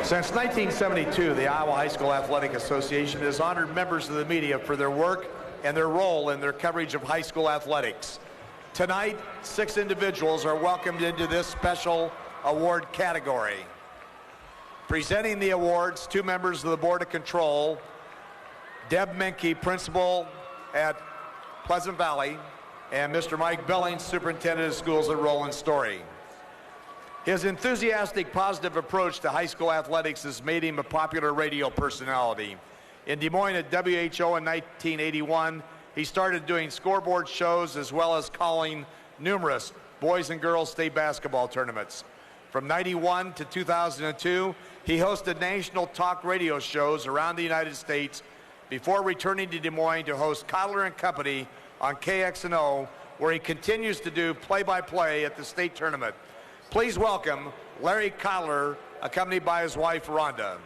Since 1972, the Iowa High School Athletic Association has honored members of the media for their work and their role in their coverage of high school athletics. Tonight, 6 individuals are welcomed into this special award category. Presenting the awards, 2 members of the Board of Control, Deb Menke, principal at Pleasant Valley, and Mr. Mike Billings, superintendent of schools at Roland Story. His enthusiastic, positive approach to high school athletics has made him a popular radio personality. In Des Moines at WHO in 1981, he started doing scoreboard shows as well as calling numerous boys and girls state basketball tournaments. From 91 to 2002, he hosted national talk radio shows around the United States before returning to Des Moines to host Coddler and Company on KXNO where he continues to do play-by-play at the state tournament. Please welcome Larry Cotler, accompanied by his wife, Rhonda.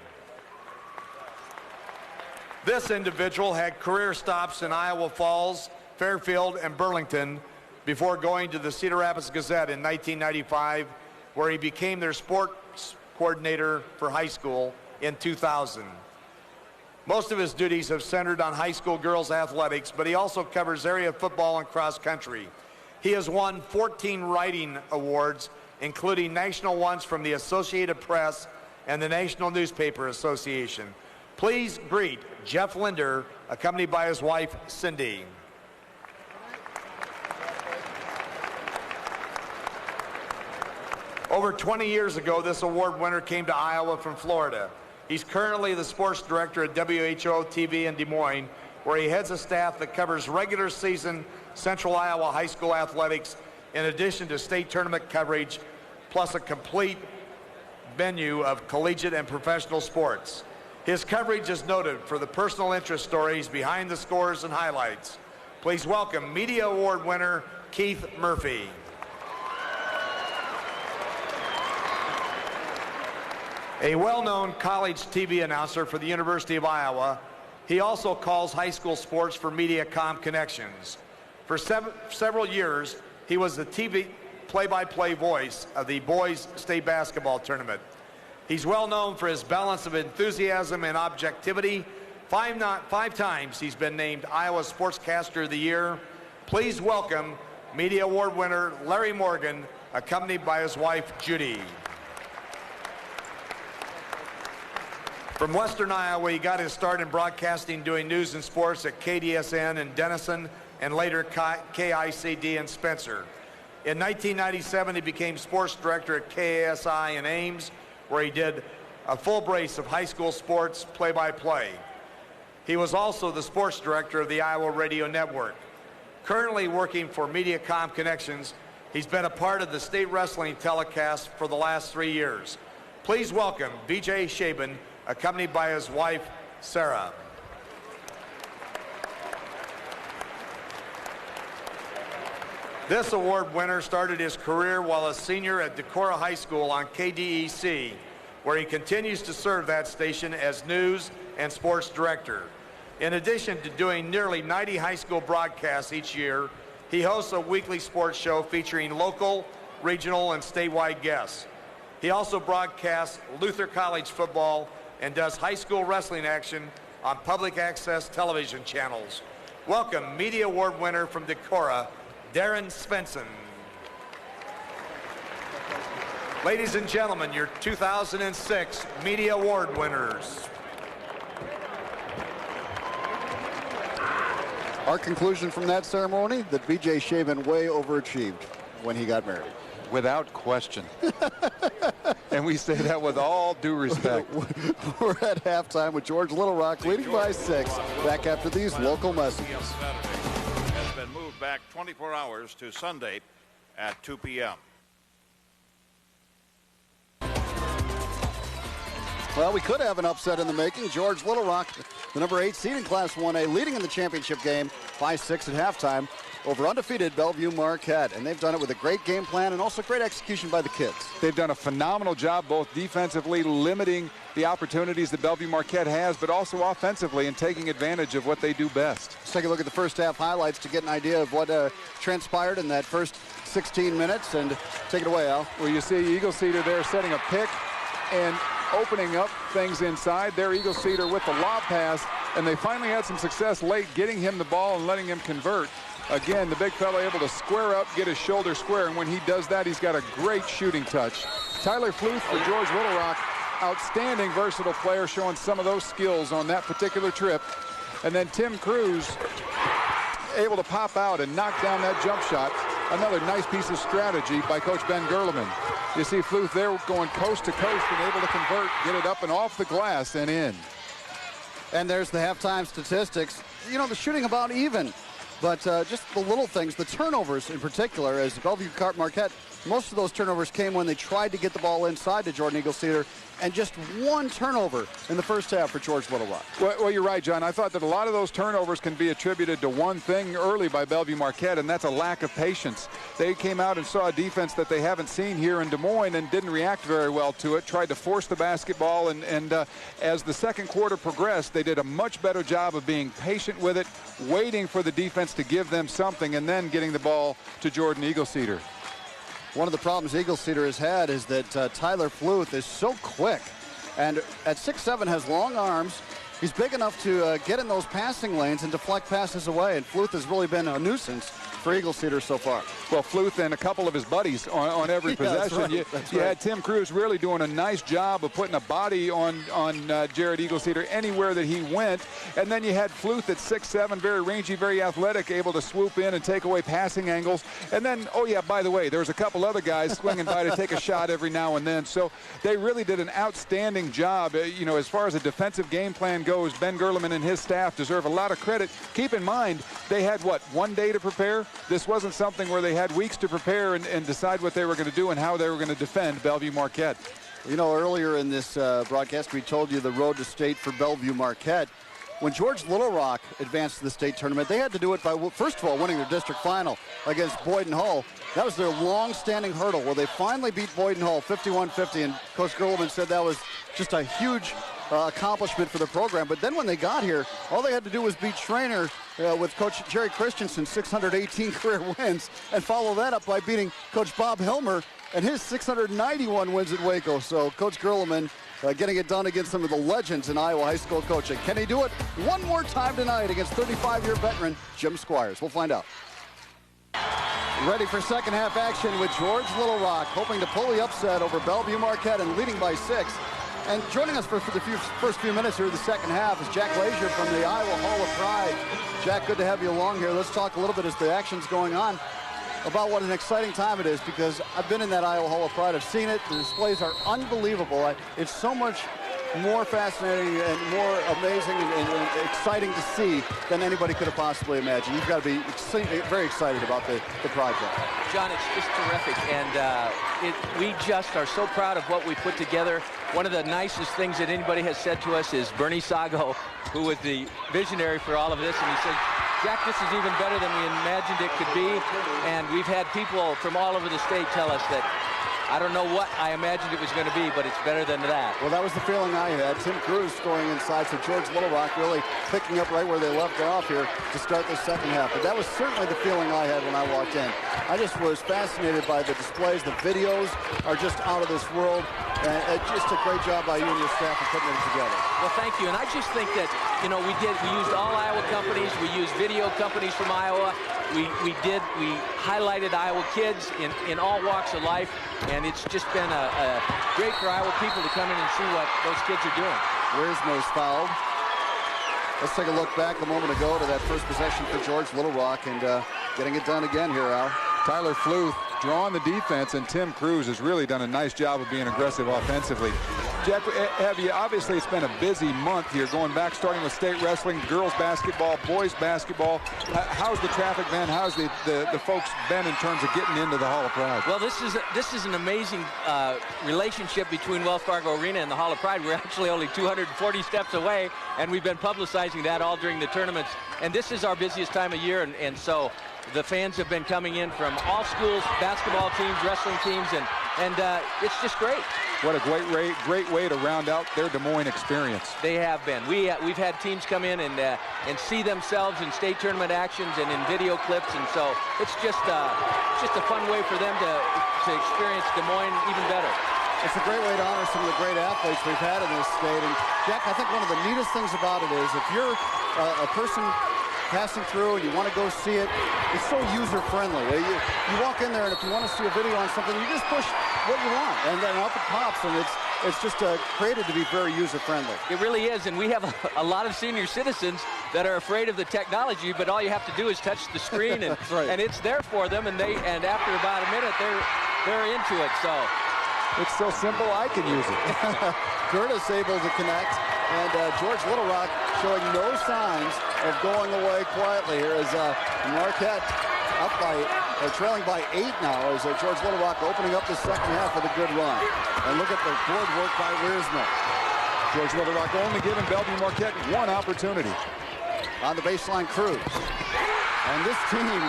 This individual had career stops in Iowa Falls, Fairfield, and Burlington before going to the Cedar Rapids Gazette in 1995, where he became their sports coordinator for high school in 2000. Most of his duties have centered on high school girls athletics, but he also covers area football and cross country. He has won 14 writing awards, including national ones from the Associated Press and the National Newspaper Association. Please greet Jeff Linder, accompanied by his wife, Cindy. Over 20 years ago, this award winner came to Iowa from Florida. He's currently the sports director at WHO TV in Des Moines, where he heads a staff that covers regular season Central Iowa high school athletics, in addition to state tournament coverage, plus a complete menu of collegiate and professional sports. His coverage is noted for the personal interest stories behind the scores and highlights. Please welcome Media Award winner Keith Murphy. A well-known college TV announcer for the University of Iowa, he also calls high school sports for Mediacom Connections. For several years, he was the TV play-by-play voice of the boys' state basketball tournament. He's well known for his balance of enthusiasm and objectivity. Five times he's been named Iowa Sportscaster of the Year. Please welcome Media Award winner Larry Morgan, accompanied by his wife, Judy. From Western Iowa, he got his start in broadcasting doing news and sports at KDSN in Denison and later KICD in Spencer. In 1997, he became sports director at KASI in Ames, where he did a full brace of high school sports play-by-play. He was also the sports director of the Iowa Radio Network. Currently working for Mediacom Connections, he's been a part of the state wrestling telecast for the last 3 years. Please welcome BJ Shaban, accompanied by his wife, Sarah. This award winner started his career while a senior at Decorah High School on KDEC, where he continues to serve that station as news and sports director. In addition to doing nearly 90 high school broadcasts each year, he hosts a weekly sports show featuring local, regional, and statewide guests. He also broadcasts Luther College football and does high school wrestling action on public access television channels. Welcome Media Award winner from Decorah, Darren Svensson. Ladies and gentlemen, your 2006 Media Award winners. Our conclusion from that ceremony, that B.J. Shaban way overachieved when he got married. Without question. And we say that with all due respect. We're at halftime with George Little Rock leading by 6. Back after these local messages. Has been moved back 24 hours to Sunday at 2 p.m. Well, we could have an upset in the making. George Little Rock, the number 8 seed in Class 1A, leading in the championship game by 6 at halftime over undefeated Bellevue Marquette. And they've done it with a great game plan and also great execution by the kids. They've done a phenomenal job both defensively, limiting the opportunities that Bellevue Marquette has, but also offensively and taking advantage of what they do best. Let's take a look at the first half highlights to get an idea of what transpired in that first 16 minutes. And take it away, Al. Well, you see Eagle Cedar there setting a pick and opening up things inside. Their Eagle Cedar with the lob pass, and they finally had some success late getting him the ball and letting him convert. Again, the big fella able to square up, get his shoulder square, and when he does that, he's got a great shooting touch. Tyler Fluth for George Little Rock, outstanding versatile player, showing some of those skills on that particular trip. And then Tim Cruz able to pop out and knock down that jump shot. Another nice piece of strategy by Coach Ben Gerleman. You see Fluth there going coast to coast and able to convert, get it up and off the glass and in. And there's the halftime statistics. You know, the shooting about even, but just the little things, the turnovers in particular, as Bellevue Marquette Most of those turnovers came when they tried to get the ball inside to Jordan Eagle-Cedar, and just one turnover in the first half for George Little Rock. Well, you're right, John. I thought that a lot of those turnovers can be attributed to one thing early by Bellevue Marquette, and that's a lack of patience. They came out and saw a defense that they haven't seen here in Des Moines and didn't react very well to it, tried to force the basketball, and as the second quarter progressed, they did a much better job of being patient with it, waiting for the defense to give them something, and then getting the ball to Jordan Eagle-Cedar. One of the problems Eagle-Cedar has had is that Tyler Fluth is so quick, and at 6'7" has long arms. He's big enough to get in those passing lanes and deflect passes away, and Fluth has really been a nuisance for Eagle-Cedar so far. Well, Fluth and a couple of his buddies on every possession. Yeah, you had Tim Cruz really doing a nice job of putting a body on Jared Eagle-Cedar anywhere that he went. And then you had Fluth at 6'7", very rangy, very athletic, able to swoop in and take away passing angles. And then, oh yeah, by the way, there's a couple other guys swinging by to take a shot every now and then. So they really did an outstanding job. You know, as far as a defensive game plan goes, Ben Gerleman and his staff deserve a lot of credit. Keep in mind, they had, what, 1 day to prepare? This wasn't something where they had weeks to prepare and decide what they were going to do and how they were going to defend Bellevue Marquette. You know, earlier in this broadcast, we told you the road to state for Bellevue Marquette. When George Little Rock advanced to the state tournament, they had to do it by, first of all, winning their district final against Boyden Hull. That was their long-standing hurdle where they finally beat Boyden Hull 51-50, and Coach Gerleman said that was just a huge accomplishment for the program. But then when they got here, all they had to do was beat Schraner with Coach Jerry Christensen's 618 career wins, and follow that up by beating Coach Bob Hilmer and his 691 wins at Waco. So Coach Gerleman getting it done against some of the legends in Iowa high school coaching. Can he do it one more time tonight against 35-year veteran Jim Squires? We'll find out. Ready for second half action with George Little Rock, hoping to pull the upset over Bellevue Marquette and leading by 6. And joining us for the first few minutes here in the second half is Jack Lazier from the Iowa Hall of Pride. Jack, good to have you along here. Let's talk a little bit as the action's going on about what an exciting time it is, because I've been in that Iowa Hall of Pride. I've seen it. The displays are unbelievable. It's so much more fascinating and more amazing and exciting to see than anybody could have possibly imagined. You've got to be very excited about the project. John, it's just terrific, and we just are so proud of what we put together. One of the nicest things that anybody has said to us is Bernie Sago, who was the visionary for all of this, and he said, Jack, this is even better than we imagined it could be. And we've had people from all over the state tell us that, I don't know what I imagined it was going to be, but it's better than that. Well, that was the feeling I had. Tim Cruz scoring inside, so George Little Rock really picking up right where they left off here to start the second half. But that was certainly the feeling I had when I walked in. I just was fascinated by the displays. The videos are just out of this world. And just a great job by you and your staff in putting them together. Well, thank you. And I just think that, you know, we used all Iowa companies. We used video companies from Iowa. We highlighted Iowa kids in all walks of life. And it's just been great for Iowa people to come in and see what those kids are doing. Wiersma's fouled. Let's take a look back a moment ago to that first possession for George Little Rock, and getting it done again here, Al. Tyler Fluth drawing the defense, and Tim Cruz has really done a nice job of being aggressive offensively. Jack, obviously it's been a busy month here, going back, starting with state wrestling, girls basketball, boys basketball. How's the traffic been? How's the folks been in terms of getting into the Hall of Pride? Well, this is an amazing relationship between Wells Fargo Arena and the Hall of Pride. We're actually only 240 steps away, and we've been publicizing that all during the tournaments. And this is our busiest time of year, and so the fans have been coming in from all schools, basketball teams, wrestling teams, and it's just great. What a great way to round out their Des Moines experience. They have been. We've had teams come in and see themselves in state tournament actions and in video clips, and so it's just a fun way for them to experience Des Moines even better. It's a great way to honor some of the great athletes we've had in this state. And Jack, I think one of the neatest things about it is if you're a person passing through and you want to go see it, it's so user-friendly. You walk in there, and if you want to see a video on something, you just push what you want, and then up it pops, and it's just created to be very user-friendly. It really is, and we have a lot of senior citizens that are afraid of the technology, but all you have to do is touch the screen, and, right. And it's there for them, and after about a minute, they're into it. So it's so simple, I can use it. Curtis able to connect, and George Little Rock showing no signs of going away quietly here as Marquette up by They're trailing by 8 now as George Little Rock opening up the second half with a good run. And look at the board work by Wiersma. George Little Rock only giving Bellevue Marquette one opportunity. On the baseline, Cruz. And this team,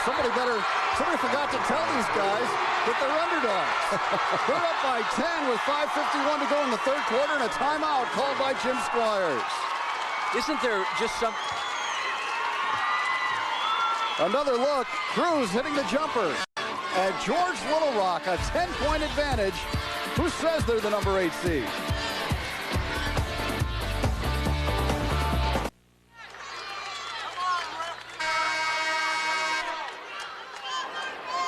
somebody forgot to tell these guys that they're underdogs. They're up by 10 with 5:51 to go in the third quarter and a timeout called by Jim Squires. Isn't there just some... Another look, Cruz hitting the jumper. And George Little Rock, a 10-point advantage. Who says they're the number 8 seed?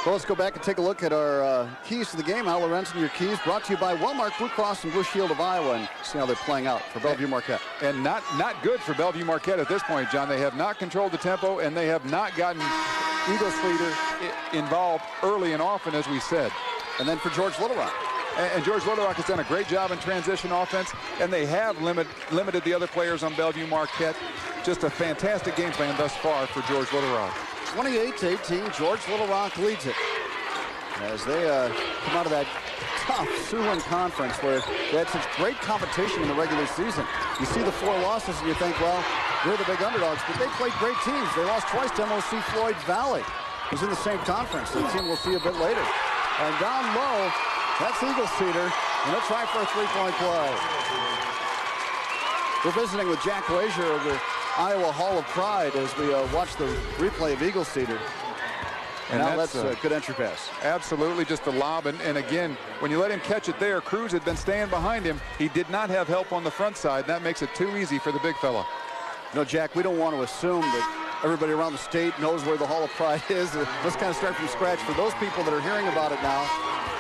Well, let's go back and take a look at our keys to the game. Al Lorenzen, your keys, brought to you by Wellmark Blue Cross and Blue Shield of Iowa, and see how they're playing out for Bellevue Marquette. And not good for Bellevue Marquette at this point, John. They have not controlled the tempo, and they have not gotten Eagle Sleater involved early and often, as we said. And then for George Little Rock. And George Little Rock has done a great job in transition offense, and they have limited the other players on Bellevue Marquette. Just a fantastic game plan thus far for George Little Rock. 28-18, George Little Rock leads it. As they come out of that tough Siouxland Conference where they had such great competition in the regular season. You see the 4 losses and you think, well, they're the big underdogs, but they played great teams. They lost twice to MOC Floyd Valley, who's in the same conference. The team we'll see a bit later. And down low, that's Eagle Cedar, and they'll try for a 3-point play. We're visiting with Jack Glazier of the Iowa Hall of Pride as we watch the replay of Eagle Cedar. And now that's a good entry pass. Absolutely, just a lob. And again, when you let him catch it there, Cruz had been staying behind him. He did not have help on the front side. That makes it too easy for the big fella. No, Jack, we don't want to assume that everybody around the state knows where the Hall of Pride is. Let's kind of start from scratch. For those people that are hearing about it now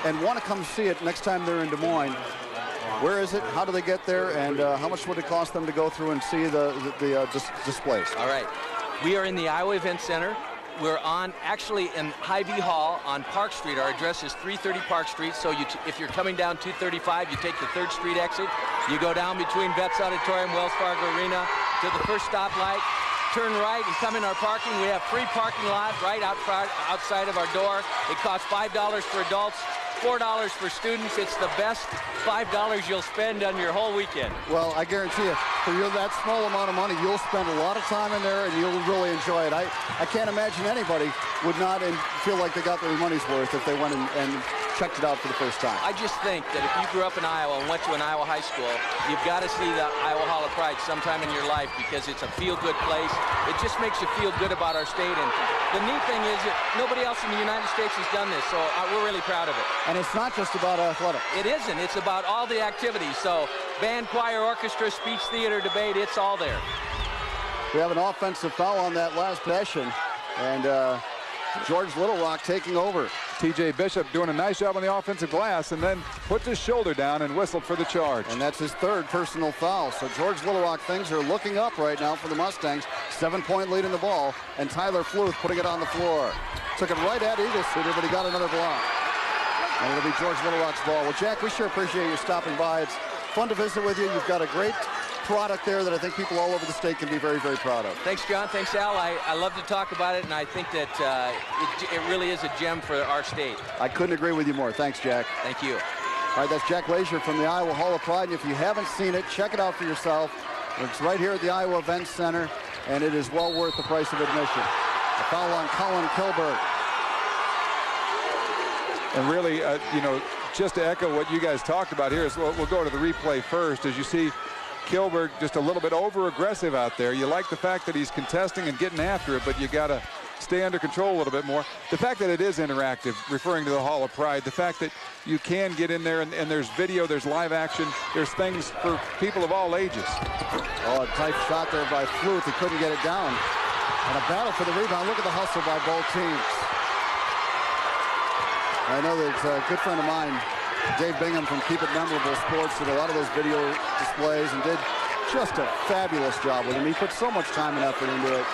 and want to come see it next time they're in Des Moines, where is it? How do they get there? And how much would it cost them to go through and see the displays? All right. We are in the Iowa Event Center. We're actually in Hy-Vee Hall on Park Street. Our address is 330 Park Street. So if you're coming down 235, you take the 3rd Street exit. You go down between Betts Auditorium, Wells Fargo Arena to the first stoplight. Turn right and come in our parking. We have free parking lot right outside of our door. It costs $5 for adults, $4 for students. It's the best $5 you'll spend on your whole weekend. Well, I guarantee you, for that small amount of money, you'll spend a lot of time in there and you'll really enjoy it. I can't imagine anybody would not feel like they got their money's worth if they went and checked it out for the first time. I just think that if you grew up in Iowa and went to an Iowa high school, you've got to see the Iowa Hall of Pride sometime in your life because it's a feel-good place. It just makes you feel good about our state. And the neat thing is that nobody else in the United States has done this, so we're really proud of it. And it's not just about athletics. It isn't. It's about all the activities. So band, choir, orchestra, speech, theater, debate, it's all there. We have an offensive foul on that last possession. And George Little Rock taking over. T.J. Bishop doing a nice job on the offensive glass and then puts his shoulder down and whistled for the charge. And that's his 3rd personal foul. So George Little Rock, things are looking up right now for the Mustangs. 7-point lead in the ball. And Tyler Fluth putting it on the floor. Took it right at Eagle Cedar, but he got another block. And it'll be George Little Rock's ball. Well, Jack, we sure appreciate you stopping by. It's fun to visit with you. You've got a great product there that I think people all over the state can be very, very proud of. Thanks, John. Thanks, Al. I love to talk about it, and I think that it really is a gem for our state. I couldn't agree with you more. Thanks, Jack. Thank you. All right, that's Jack Glazier from the Iowa Hall of Pride. And if you haven't seen it, check it out for yourself. It's right here at the Iowa Event Center, and it is well worth the price of admission. A foul on Colin Kilberg. And really, just to echo what you guys talked about here, is we'll go to the replay first. As you see, Kilberg just a little bit over-aggressive out there. You like the fact that he's contesting and getting after it, but you got to stay under control a little bit more. The fact that it is interactive, referring to the Hall of Pride, the fact that you can get in there and there's video, there's live action, there's things for people of all ages. Oh, a tight shot there by Fluth. He couldn't get it down. And a battle for the rebound. Look at the hustle by both teams. I know that a good friend of mine, Dave Bingham from Keep It Memorable Sports, did a lot of those video displays and did just a fabulous job with him. He put so much time and effort into it.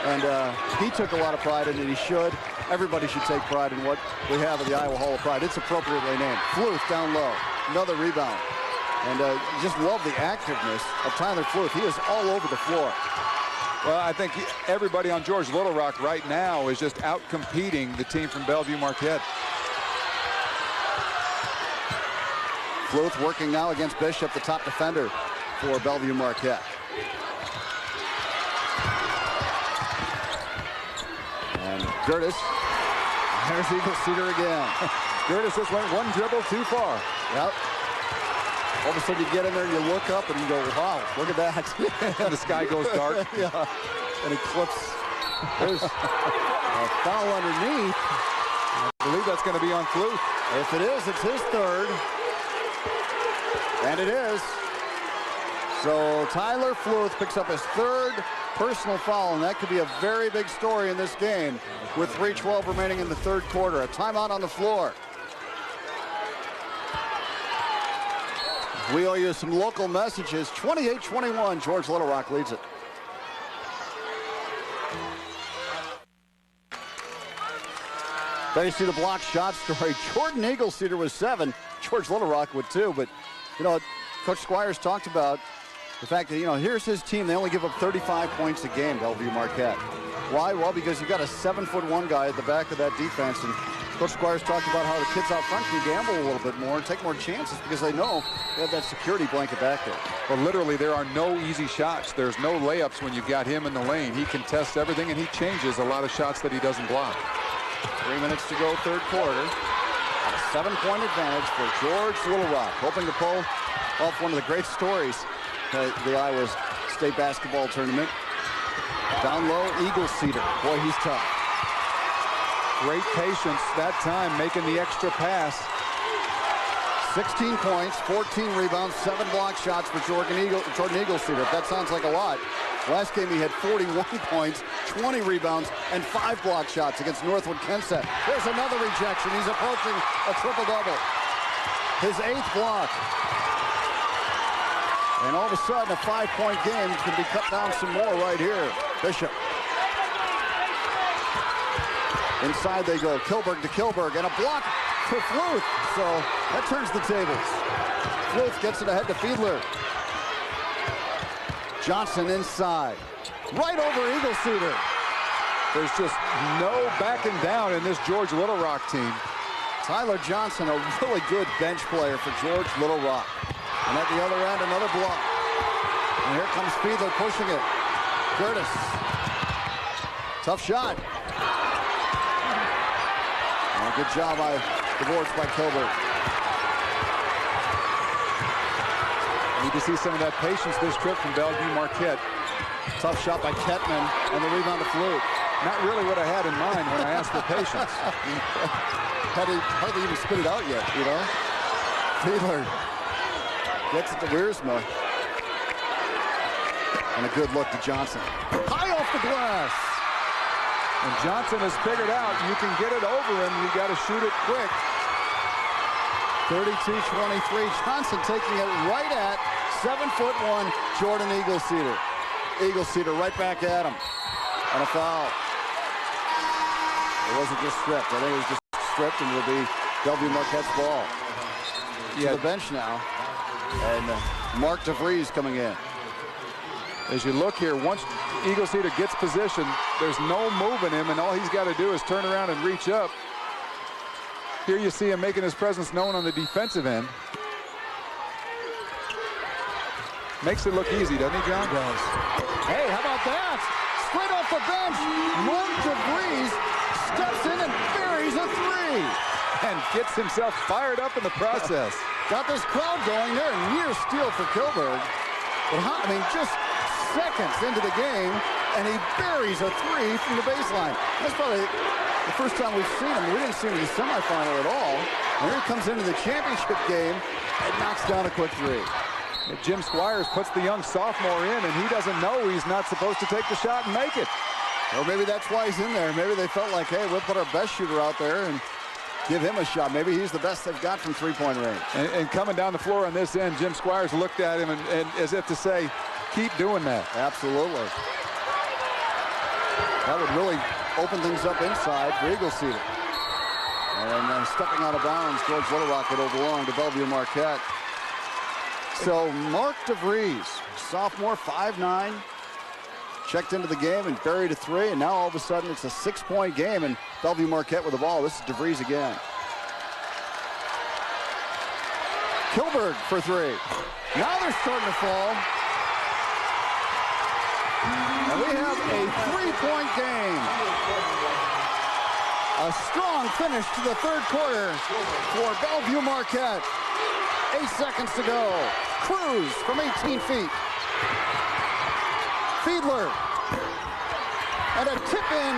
And he took a lot of pride in it. He should. Everybody should take pride in what we have at the Iowa Hall of Pride. It's appropriately named. Fluth down low. Another rebound. And just love the activeness of Tyler Fluth. He is all over the floor. Well, I think everybody on George Little Rock right now is just out-competing the team from Bellevue Marquette. Fluth working now against Bishop, the top defender for Bellevue Marquette. And Gertis. There's Eagle Cedar again. Gertis just went one dribble too far. Yep. All of a sudden you get in there and you look up and you go, wow, look at that. And the sky goes dark. Yeah. And he clips. There's a foul underneath. I believe that's going to be on Fluth. If it is, it's his third. And it is. So Tyler Fluth picks up his third personal foul, and that could be a very big story in this game with 3:12 remaining in the third quarter. A timeout on the floor. We owe you some local messages. 28-21, George Little Rock leads it. There you see the block shot story. Jordan Eagle Cedar was 7. George Little Rock would 2, but you know, Coach Squires talked about the fact that, you know, here's his team. They only give up 35 points a game, Bellevue Marquette. Why? Well, because you've got a 7'1" guy at the back of that defense. And Coach Squires talked about how the kids out front can gamble a little bit more and take more chances because they know they have that security blanket back there. Well, literally, there are no easy shots. There's no layups when you've got him in the lane. He contests everything, and he changes a lot of shots that he doesn't block. 3 minutes to go, third quarter. A 7-point advantage for George Little Rock, hoping to pull off one of the great stories of the Iowa State basketball tournament. Down low, Eagle Cedar. Boy, he's tough. Great patience that time, making the extra pass. 16 points, 14 rebounds, 7 block shots for Jordan Eagle Cedar. If that sounds like a lot, last game he had 41 points, 20 rebounds, and 5 block shots against Northwood Kensett. There's another rejection. He's approaching a triple-double. His 8th block. And all of a sudden, a 5-point game can be cut down some more right here. Bishop. Inside they go. Kilberg to Kilberg, and a block for Fluth. So that turns the tables. Fluth gets it ahead to Fiedler. Johnson inside. Right over Eagle Cedar. There's just no backing down in this George Little Rock team. Tyler Johnson, a really good bench player for George Little Rock. And at the other end, another block. And here comes Fiedler pushing it. Gertis. Tough shot. Oh, good job by the boards by Kilberg. Need to see some of that patience this trip from Bellevue Marquette. Tough shot by Kettman, and the rebound to Fluth. Not really what I had in mind when I asked for patience. Hardly even spit it out yet, you know. Fiedler gets it to Wiersma. And a good look to Johnson. High off the glass. And Johnson has figured out you can get it over him. You got to shoot it quick. 32-23. Johnson taking it right at 7'1" Jordan Eagle Cedar. Eagle Cedar right back at him. And a foul. It wasn't just stripped. I think it was just stripped, and it'll be Bellevue Marquette's ball. To the bench now. And Mark DeVries coming in. As you look here, once Eagle Cedar gets position, there's no moving him, and all he's got to do is turn around and reach up. Here you see him making his presence known on the defensive end. Makes it look easy, doesn't he, John? He does. Hey, how about that? Straight off the bench, Mark DeVries steps in and buries a 3. And gets himself fired up in the process. Got this crowd going there. Near steal for Kilberg. But I mean, just seconds into the game, and he buries a 3 from the baseline. That's probably the first time we've seen him. We didn't see him in the semifinal at all. And here he comes into the championship game and knocks down a quick 3. Jim Squires puts the young sophomore in, and he doesn't know he's not supposed to take the shot and make it. Or maybe that's why he's in there. Maybe they felt like, hey, we'll put our best shooter out there and give him a shot. Maybe he's the best they've got from three-point range. And coming down the floor on this end, Jim Squires looked at him and as if to say, keep doing that. Absolutely. That would really open things up inside for Eagle Cedar. And stepping out of bounds, George Little Rock would belong to Bellevue Marquette. So Mark DeVries, sophomore, 5'9", checked into the game and buried a 3, and now all of a sudden it's a 6-point game, and Bellevue Marquette with the ball. This is DeVries again. Kilberg for 3. Now they're starting to fall. And we have a 3-point game. A strong finish to the third quarter for Bellevue Marquette. 8 seconds to go. Cruz from 18 feet. Fiedler. And a tip-in.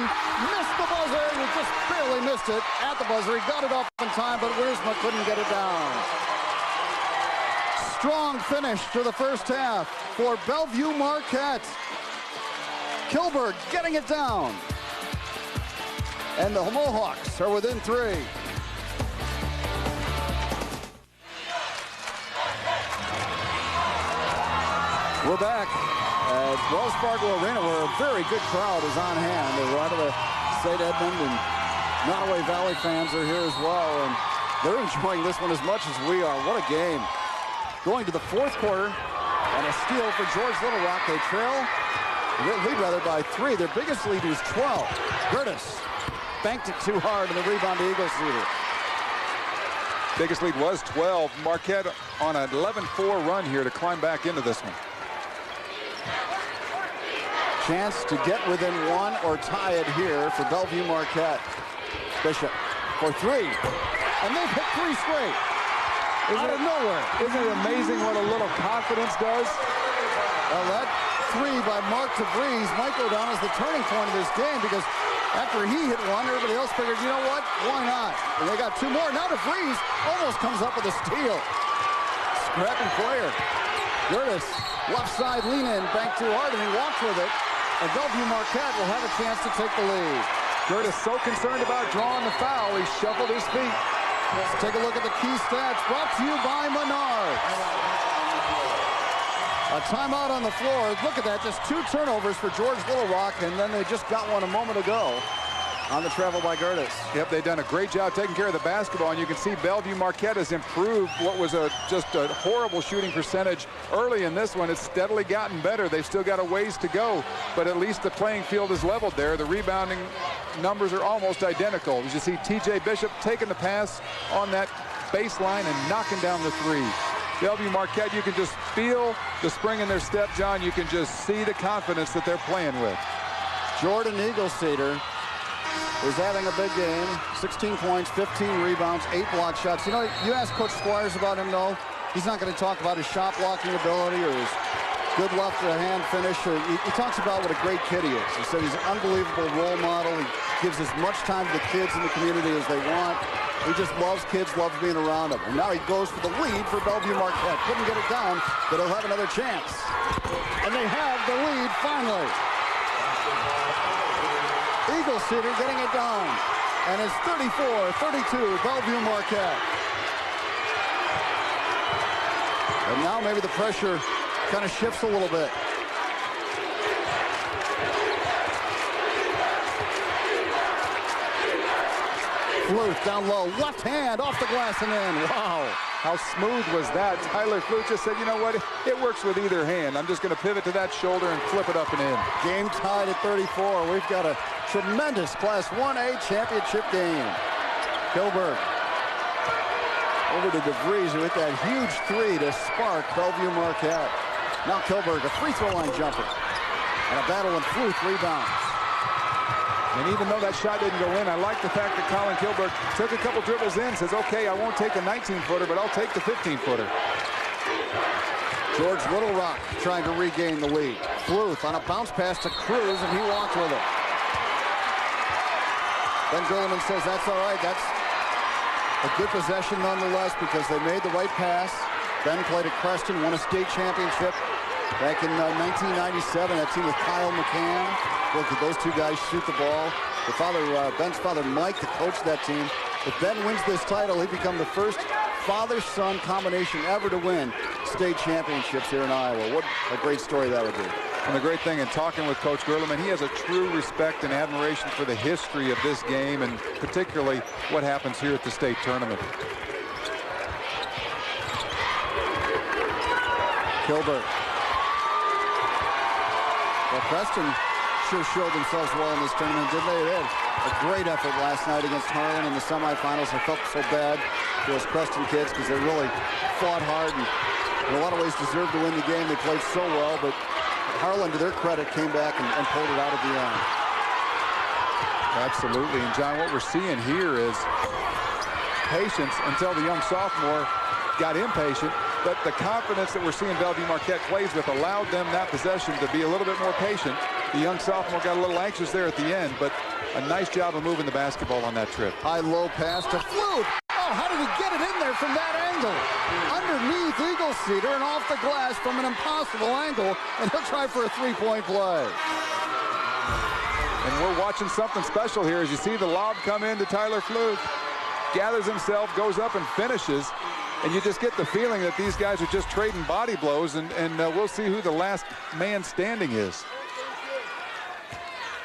Missed the buzzer. He just barely missed it at the buzzer. He got it off in time, but Wiersma couldn't get it down. Strong finish to the first half for Bellevue Marquette. Kilberg getting it down. And the Mohawks are within 3. We're back at Wells Fargo Arena, where a very good crowd is on hand. A lot of the St. Edmund and Nottoway Valley fans are here as well, and they're enjoying this one as much as we are. What a game. Going to the fourth quarter, and a steal for George Little Rock. They lead by 3. Their biggest lead was 12. Gertis banked it too hard, and the rebound to Eagle Cedar. Biggest lead was 12. Marquette on an 11-4 run here to climb back into this one. Chance to get within 1 or tie it here for Bellevue Marquette. Bishop for 3. And they've hit 3 straight. Out of nowhere. Isn't it amazing what a little confidence does? Well, that 3 by Mark DeVries might go down as the turning point of this game, because after he hit 1, everybody else figured, you know what, why not? And they got 2 more. Now DeVries almost comes up with a steal. Scrappy player. Gertis, left side lean in, banked too hard, and he walked with it. And Bellevue Marquette will have a chance to take the lead. Gertis so concerned about drawing the foul, he shuffled his feet. Let's take a look at the key stats brought to you by Menards. A timeout on the floor. Look at that, just 2 turnovers for George Little Rock, and then they just got one a moment ago on the travel by Gertis. Yep, they've done a great job taking care of the basketball, and you can see Bellevue Marquette has improved what was just a horrible shooting percentage early in this one. It's steadily gotten better. They've still got a ways to go, but at least the playing field is leveled there. The rebounding numbers are almost identical. As you see T.J. Bishop taking the pass on that baseline and knocking down the 3. Bellevue Marquette, you can just feel the spring in their step, John. You can just see the confidence that they're playing with. Jordan Eagle-Cedar is having a big game. 16 points, 15 rebounds, 8 block shots. You know, you ask Coach Squires about him, though. He's not going to talk about his shot blocking ability or his good left-hand finish. He talks about what a great kid he is. He said he's an unbelievable role model. He gives as much time to the kids in the community as they want. He just loves kids, loves being around them. And now he goes for the lead for Bellevue Marquette. Couldn't get it down, but he'll have another chance. And they have the lead finally. Eagle-Cedar getting it down. And it's 34-32, Bellevue Marquette. And now maybe the pressure kind of shifts a little bit. Fluth down low, left hand off the glass and in. Wow. How smooth was that? Tyler Fluth just said, you know what, it works with either hand. I'm just going to pivot to that shoulder and flip it up and in. Game tied at 34. We've got a tremendous Class 1A championship game. Kilberg over to DeVries with that huge 3 to spark Bellevue Marquette. Now Kilberg, a free throw line jumper. And a battle and Fluth rebounds. And even though that shot didn't go in, I like the fact that Colin Kilberg took a couple dribbles in, says, okay, I won't take a 19-footer, but I'll take the 15-footer. George Little Rock trying to regain the lead. Fluth on a bounce pass to Cruz, and he walked with it. Ben Gurleman says that's all right. That's a good possession nonetheless because they made the right pass. Ben played at Creston, won a state championship back in 1997. That team with Kyle McCann. Look at those 2 guys shoot the ball. The father, Ben's father, Mike, the coach of that team. If Ben wins this title, he'd become the first father-son combination ever to win state championships here in Iowa. What a great story that would be. And the great thing in talking with Coach Gurleman, he has a true respect and admiration for the history of this game and particularly what happens here at the state tournament. Kilberg. Well, Preston sure showed themselves well in this tournament, didn't they? They had a great effort last night against Harlan in the semifinals. I felt so bad for those Preston kids because they really fought hard and in a lot of ways deserved to win the game. They played so well, but Harlan, to their credit, came back and pulled it out at the end. Absolutely. And, John, what we're seeing here is patience until the young sophomore got impatient. But the confidence that we're seeing Bellevue Marquette plays with allowed them that possession to be a little bit more patient. The young sophomore got a little anxious there at the end, but a nice job of moving the basketball on that trip. High-low pass to Flute. Oh, how did he get it in there from that angle? Underneath Eagle Cedar and off the glass from an impossible angle, and he'll try for a three-point play. And we're watching something special here as you see the lob come in to Tyler Flute. Gathers himself, goes up and finishes. And you just get the feeling that these guys are just trading body blows, and we'll see who the last man standing is.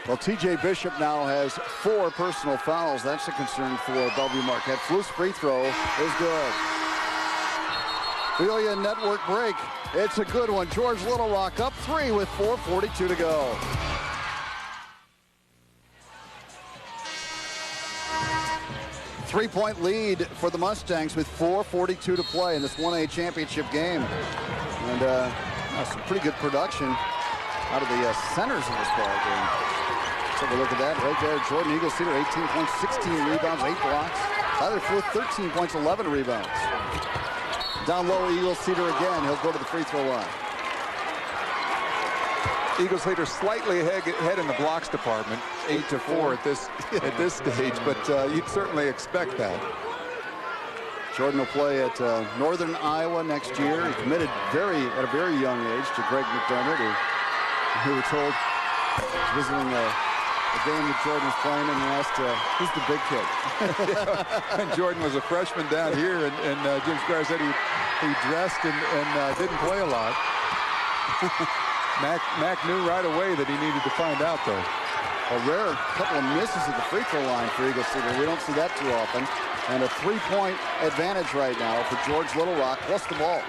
Well, T.J. Bishop now has 4 personal fouls. That's a concern for Bellevue Marquette. Flute's free throw is good. Belia network break. It's a good one. George Little Rock up 3 with 4:42 to go. Three-point lead for the Mustangs with 4:42 to play in this 1A championship game. And some pretty good production out of the centers in this ball game. Take a look at that right there. Jordan Eagle Cedar, 18 points, 16 rebounds, 8 blocks. Tyler Flute, 13 points, 11 rebounds. Down low, Eagle Cedar again. He'll go to the free throw line. Eagle Cedar slightly ahead in the blocks department, 8-4 at this stage, but you'd certainly expect that. Jordan will play at Northern Iowa next year. He committed at a very young age to Greg McDermott, who were told visiting a game that Jordan was playing, and he asked, who's the big kid? Yeah. And Jordan was a freshman down here, and Jim Squire said he dressed and didn't play a lot. Mac knew right away that he needed to find out, though. A rare couple of misses at the free throw line for Eagle Cedar. We don't see that too often. And a 3-point advantage right now for George Little Rock, plus the ball.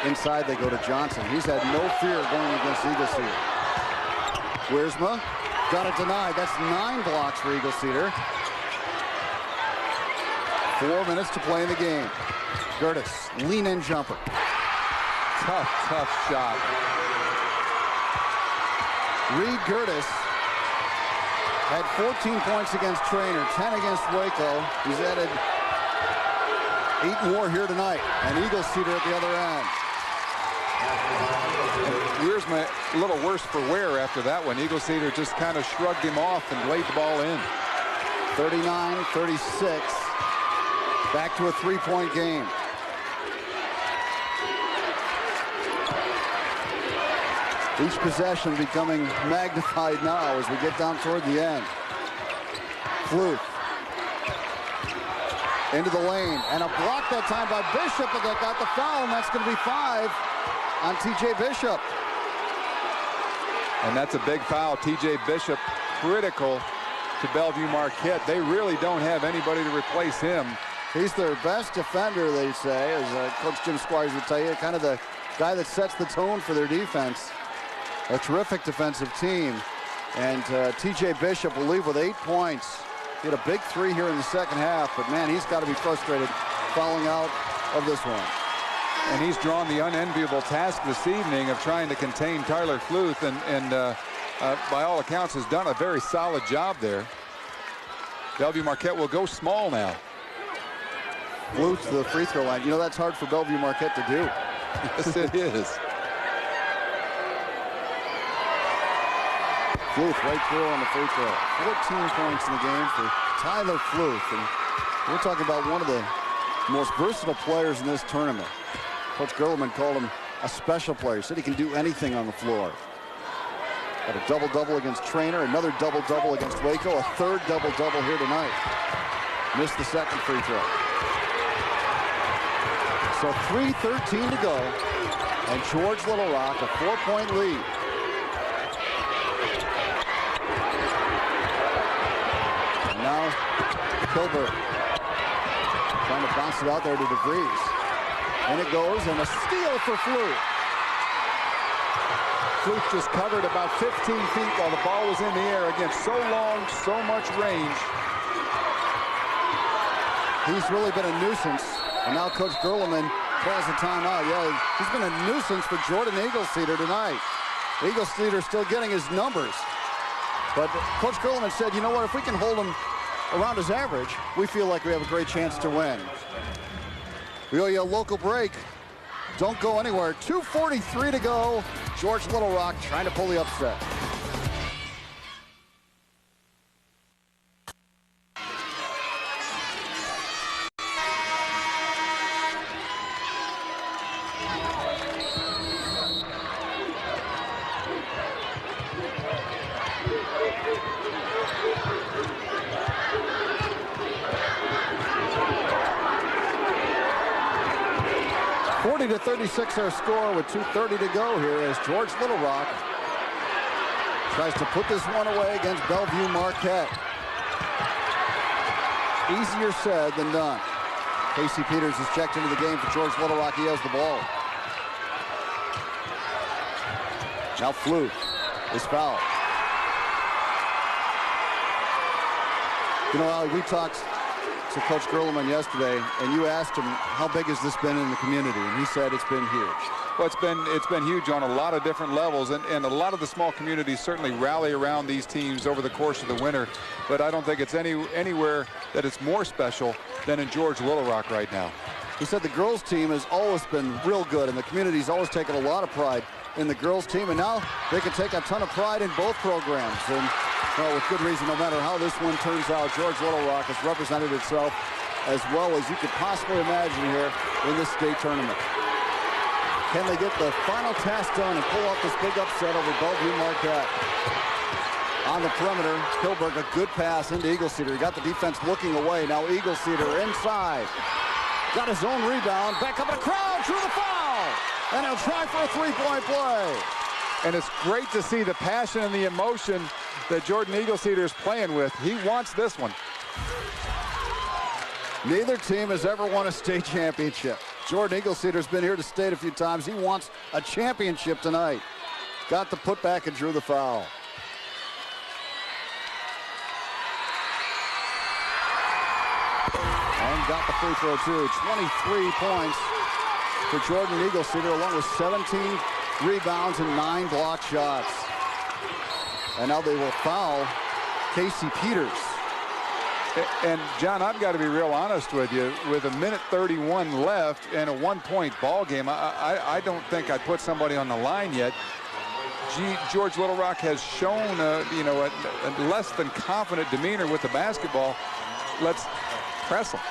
Inside they go to Johnson. He's had no fear going against Eagle Cedar. Wiersma got it denied. That's 9 blocks for Eagle Cedar. 4 minutes to play in the game. Gertis, lean-in jumper. Tough shot. Reed Gertis had 14 points against Trainer, 10 against Waco. He's added 8 more here tonight. And Eagle Cedar at the other end. Wiersma a little worse for wear after that one. Eagle Cedar just kind of shrugged him off and laid the ball in. 39-36. Back to a 3-point game. Each possession becoming magnified now as we get down toward the end. Flute into the lane, and a block that time by Bishop, but that got the foul, and that's going to be 5 on T.J. Bishop. And that's a big foul. T.J. Bishop critical to Bellevue Marquette. They really don't have anybody to replace him. He's their best defender, they say, as Coach Jim Squires would tell you, kind of the guy that sets the tone for their defense. A terrific defensive team. And T.J. Bishop will leave with 8 points. He had a big 3 here in the second half, but man, he's got to be frustrated fouling out of this one. And he's drawn the unenviable task this evening of trying to contain Tyler Flute, and by all accounts has done a very solid job there. Bellevue Marquette will go small now. Flute to the free throw line. You know, that's hard for Bellevue Marquette to do. Yes, it is. Flute right through on the free throw. 14 points in the game for Tyler Flute. And we're talking about one of the most versatile players in this tournament. Coach Gerleman called him a special player. Said he can do anything on the floor. Got a double-double against Trainer, another double-double against Waco, a third double-double here tonight. Missed the second free throw. So 3:13 to go, and George Little Rock, a 4-point lead. And now Kilbert trying to bounce it out there to DeVries. And it goes, and a steal for Flute. Fluke just covered about 15 feet while the ball was in the air. Again, so long, so much range. He's really been a nuisance. And now Coach Gerleman calls a timeout. Yeah, he's been a nuisance for Jordan Eagleseder tonight. Eagleseder still getting his numbers. But Coach Gerleman said, you know what, if we can hold him around his average, we feel like we have a great chance to win. We owe you a local break. Don't go anywhere. 2:43 to go. George Little Rock trying to pull the upset. To 36 our score with 2:30 to go here as George Little Rock tries to put this one away against Bellevue Marquette. Easier said than done. Casey Peters is checked into the game for George Little Rock. He has the ball. Now Fluke is fouled. You know, Ali, we talked to Coach Gerleman yesterday, and you asked him, how big has this been in the community? And he said it's been huge. Well, it's been huge on a lot of different levels, and a lot of the small communities certainly rally around these teams over the course of the winter. But I don't think it's anywhere that it's more special than in George Little Rock right now. He said the girls team has always been real good, and the community's always taken a lot of pride in the girls team, and now they can take a ton of pride in both programs. And well, with good reason, no matter how this one turns out, George Little Rock has represented itself as well as you could possibly imagine here in this state tournament. Can they get the final task done and pull off this big upset over Bellevue Marquette? On the perimeter, Kilberg, a good pass into Eagleseder. He got the defense looking away. Now Eagleseder inside. Got his own rebound. Back up in the crowd, drew the foul. And he'll try for a three-point play. And it's great to see the passion and the emotion that Jordan Eagleseder is playing with. He wants this one. Neither team has ever won a state championship. Jordan Eagleseder's been here to state a few times. He wants a championship tonight. Got the putback and drew the foul. And got the free throw too. 23 points for Jordan Eagleseder, along with 17 rebounds and 9 block shots. And now they will foul Casey Peters. And John, I've got to be real honest with you. With a minute 31 left and a 1-point ball game, I don't think I'd put somebody on the line yet. George Little Rock has shown a less than confident demeanor with the basketball. Let's press them.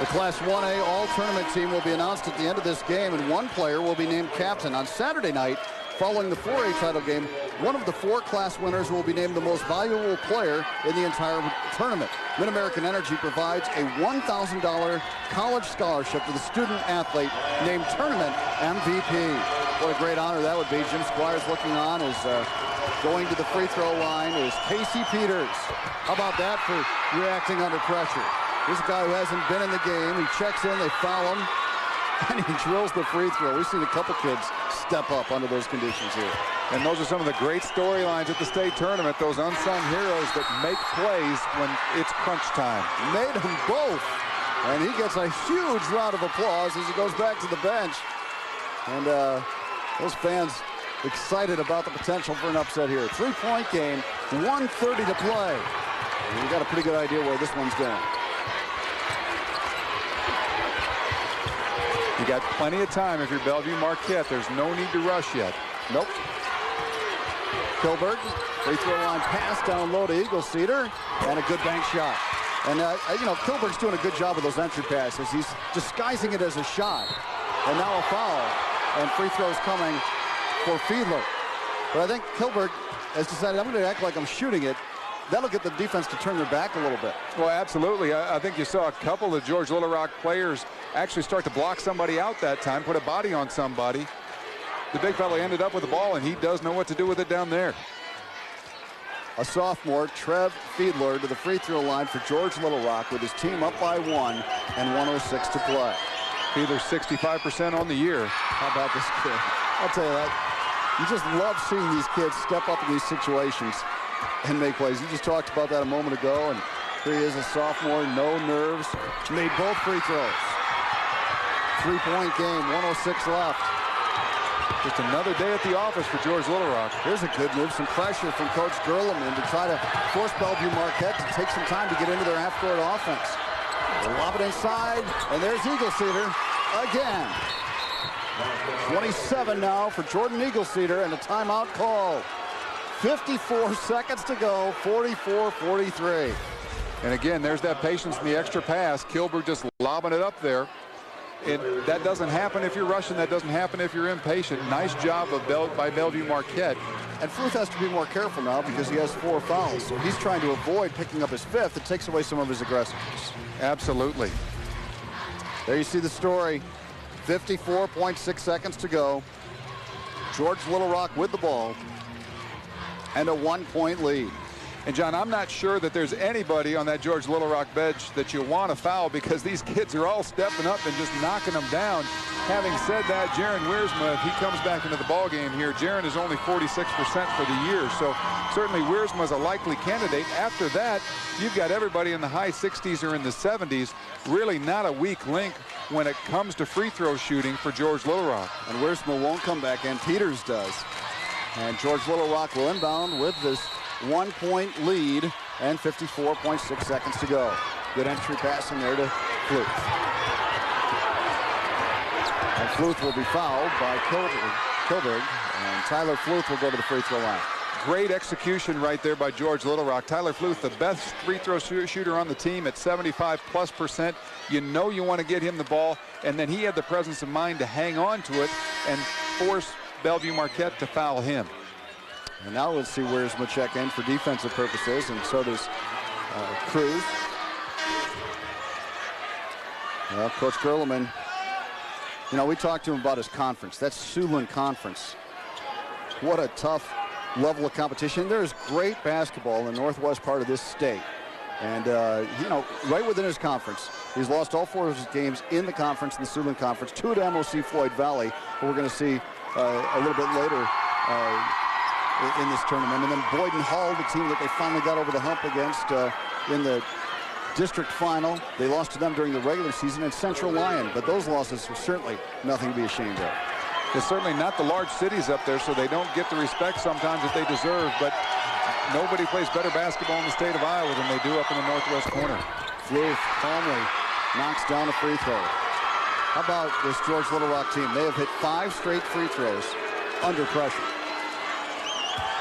The Class 1A All-Tournament team will be announced at the end of this game, and one player will be named captain. On Saturday night, following the 4A title game, one of the 4 class winners will be named the most valuable player in the entire tournament. Mid-American Energy provides a $1,000 college scholarship to the student athlete named Tournament MVP. What a great honor that would be. Jim Squires looking on as going to the free throw line is Casey Peters. How about that for reacting under pressure? Here's a guy who hasn't been in the game. He checks in, they foul him, and he drills the free throw. We've seen a couple kids step up under those conditions here. And those are some of the great storylines at the state tournament, those unsung heroes that make plays when it's crunch time. Made them both. And he gets a huge round of applause as he goes back to the bench. And those fans excited about the potential for an upset here. 3-point game, 1:30 to play. And you got a pretty good idea where this one's going. You got plenty of time if you're Bellevue Marquette. There's no need to rush yet. Nope. Kilberg, free throw line pass down low to Eagleseder, and a good bank shot. And, Kilberg's doing a good job with those entry passes. He's disguising it as a shot. And now a foul, and free throws coming for Fiedler. But I think Kilberg has decided, I'm going to act like I'm shooting it. That'll get the defense to turn their back a little bit. Well, absolutely. I think you saw a couple of George Little Rock players actually start to block somebody out that time, put a body on somebody. The big fella ended up with the ball, and he does know what to do with it down there. A sophomore, Trev Fiedler, to the free throw line for George Little Rock with his team up by 1 and 1:06 to play. Fiedler 65% on the year. How about this kid? I'll tell you that. You just love seeing these kids step up in these situations and make plays. You just talked about that a moment ago, and here he is, a sophomore, no nerves, made both free throws. 3-point game, 1:06 left. Just another day at the office for George Little Rock. Here's a good move, some pressure from Coach Gerleman to try to force Bellevue Marquette to take some time to get into their half-court offense. Lob it inside, and there's Eagleseder again. 27 now for Jordan Eagleseder, and a timeout call. 54 seconds to go, 44-43. And again, there's that patience in the extra pass. Kilberg just lobbing it up there. And that doesn't happen if you're rushing. That doesn't happen if you're impatient. Nice job by Bellevue Marquette. And Fluth has to be more careful now because he has 4 fouls. So he's trying to avoid picking up his 5th. It takes away some of his aggressiveness. Absolutely. There you see the story. 54.6 seconds to go. George Little Rock with the ball. And a 1-point lead. And John, I'm not sure that there's anybody on that George Little Rock bench that you want to foul because these kids are all stepping up and just knocking them down. Having said that, Jaron Wiersma, if he comes back into the ball game here, Jaron is only 46% for the year. So certainly Wiersma is a likely candidate. After that, you've got everybody in the high 60s or in the 70s. Really not a weak link when it comes to free throw shooting for George Little Rock. And Wiersma won't come back, and Peters does. And George Little Rock will inbound with this 1-point lead and 54.6 seconds to go. Good entry passing there to Fluth. And Fluth will be fouled by Kilberg, and Tyler Fluth will go to the free throw line. Great execution right there by George Little Rock. Tyler Fluth, the best free throw shooter on the team at 75+%. You know you want to get him the ball, and then he had the presence of mind to hang on to it and force Bellevue Marquette to foul him. And now let's see where's check in for defensive purposes, and so does Cruz. Well, Coach Gerleman, you know, we talked to him about his conference. That's Siouxland Conference. What a tough level of competition. There's great basketball in the northwest part of this state. And, you know, right within his conference, he's lost all 4 of his games in the conference, in the Siouxland Conference, 2 to MOC Floyd Valley, who we're going to see a little bit later in this tournament. And then Boyden Hall, the team that they finally got over the hump against in the district final. They lost to them during the regular season, and Central Lyon. But those losses are certainly nothing to be ashamed of. It's certainly not the large cities up there, so they don't get the respect sometimes that they deserve. But nobody plays better basketball in the state of Iowa than they do up in the northwest corner. Fluth calmly knocks down a free throw. How about this George Little Rock team? They have hit 5 straight free throws under pressure.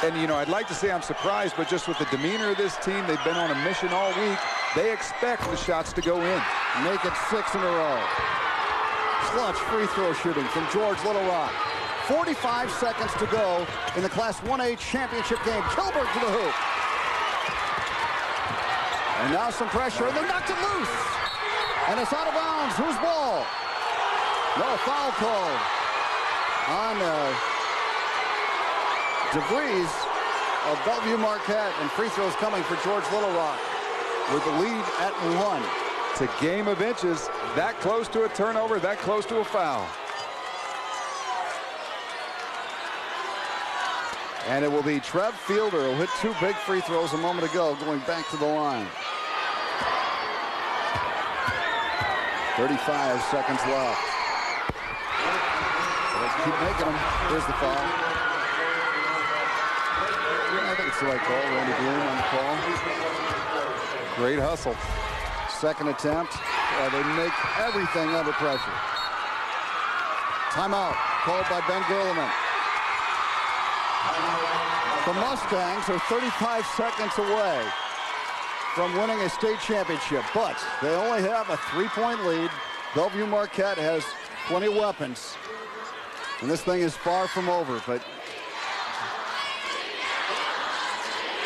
And, you know, I'd like to say I'm surprised, but just with the demeanor of this team, they've been on a mission all week. They expect the shots to go in. Make it 6 in a row. Clutch free throw shooting from George Little Rock. 45 seconds to go in the Class 1A championship game. Kilberg to the hoop. And now some pressure, and they knocked it loose. And it's out of bounds. Whose ball? No, foul called on DeVries of Bellevue Marquette, and free throws coming for George Little Rock with the lead at 1. It's a game of inches, that close to a turnover, that close to a foul. And it will be Trev Fielder who hit 2 big free throws a moment ago, going back to the line. 35 seconds left. Let's keep making them. Here's the foul. Yeah, I think it's the right call. Randy Bloom on the call. Great hustle. Second attempt. They make everything under pressure. Timeout called by Ben Gerleman. The Mustangs are 35 seconds away from winning a state championship, but they only have a 3-point lead. Bellevue Marquette has plenty of weapons, and this thing is far from over. But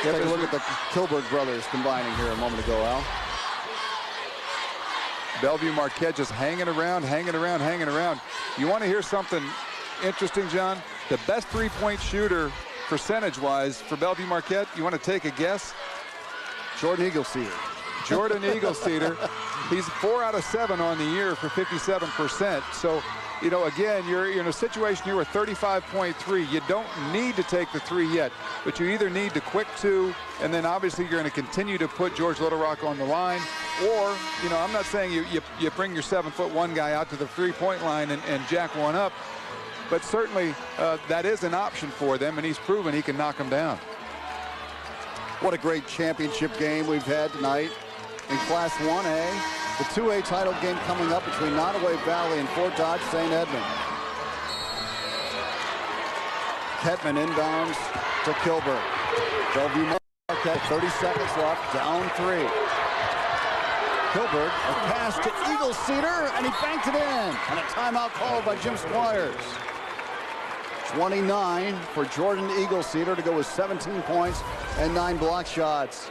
take a look at the Kilberg brothers combining here a moment ago, Al. Bellevue Marquette just hanging around, hanging around, hanging around. You want to hear something interesting, John? The best 3-point shooter percentage-wise for Bellevue Marquette, you want to take a guess? Jordan Eagleseder. Jordan Eagleseder. He's 4 out of 7 on the year for 57%. So you know, again, you're in a situation here with 35.3. You don't need to take the 3 yet, but you either need to quick 2, and then obviously you're going to continue to put George Little Rock on the line, or, you know, I'm not saying you bring your 7'1" guy out to the 3-point line and jack one up, but certainly that is an option for them, and he's proven he can knock them down. What a great championship game we've had tonight in Class 1A. The 2A title game coming up between Nottoway Valley and Fort Dodge St. Edmund. Kettman inbounds to Kilburg. Bellevue Marquette, 30 seconds left, down 3. Kilburg, a pass to Eagle Cedar, and he banked it in. And a timeout called by Jim Squires. 29 for Jordan Eagle Cedar to go with 17 points and 9 block shots.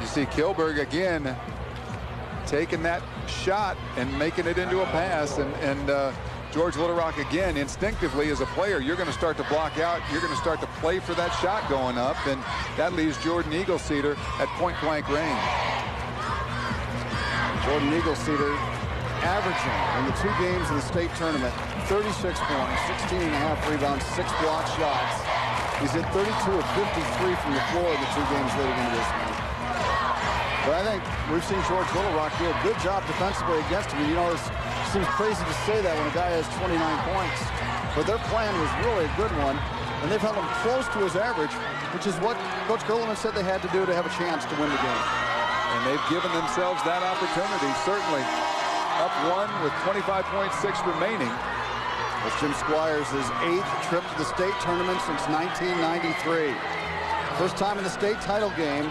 You see Kilburg again taking that shot and making it into a pass, and George Little Rock again instinctively as a player, you're going to start to block out, you're going to start to play for that shot going up, and that leaves Jordan Eagle Cedar at point-blank range. Jordan Eagle Cedar averaging in the 2 games in the state tournament 36 points, 16.5 rebounds, 6 block shots. He's hit 32 of 53 from the floor in the 2 games leading into this game. But I think we've seen George Little Rock do a good job defensively against him. You know, it seems crazy to say that when a guy has 29 points. But their plan was really a good one, and they've held him close to his average, which is what Coach Gerleman said they had to do to have a chance to win the game. And they've given themselves that opportunity, certainly. Up 1 with 25.6 remaining. That's Jim Squires' 8th trip to the state tournament since 1993. First time in the state title game.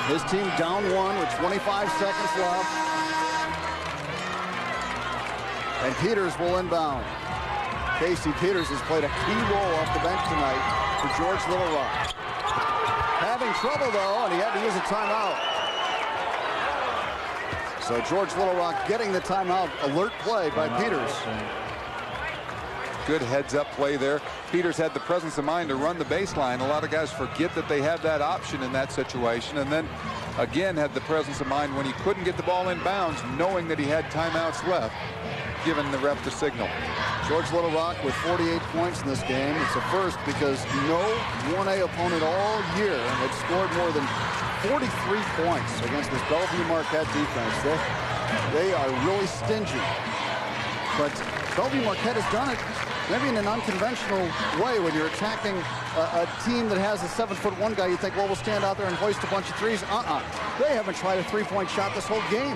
His team down 1 with 25 seconds left. And Peters will inbound. Casey Peters has played a key role off the bench tonight for George Little Rock. Having trouble, though, and he had to use a timeout. So George Little Rock getting the timeout. Alert play by Peters. Good heads-up play there. Peters had the presence of mind to run the baseline. A lot of guys forget that they have that option in that situation, and then again had the presence of mind when he couldn't get the ball in bounds, knowing that he had timeouts left, giving the ref the signal. George Little Rock with 48 points in this game. It's a first because no 1A opponent all year had scored more than 43 points against this Bellevue Marquette defense. They are really stingy. But Bellevue Marquette has done it maybe in an unconventional way. When you're attacking a team that has a 7'1" guy, you think, well, we'll stand out there and hoist a bunch of threes. They haven't tried a 3-point shot this whole game.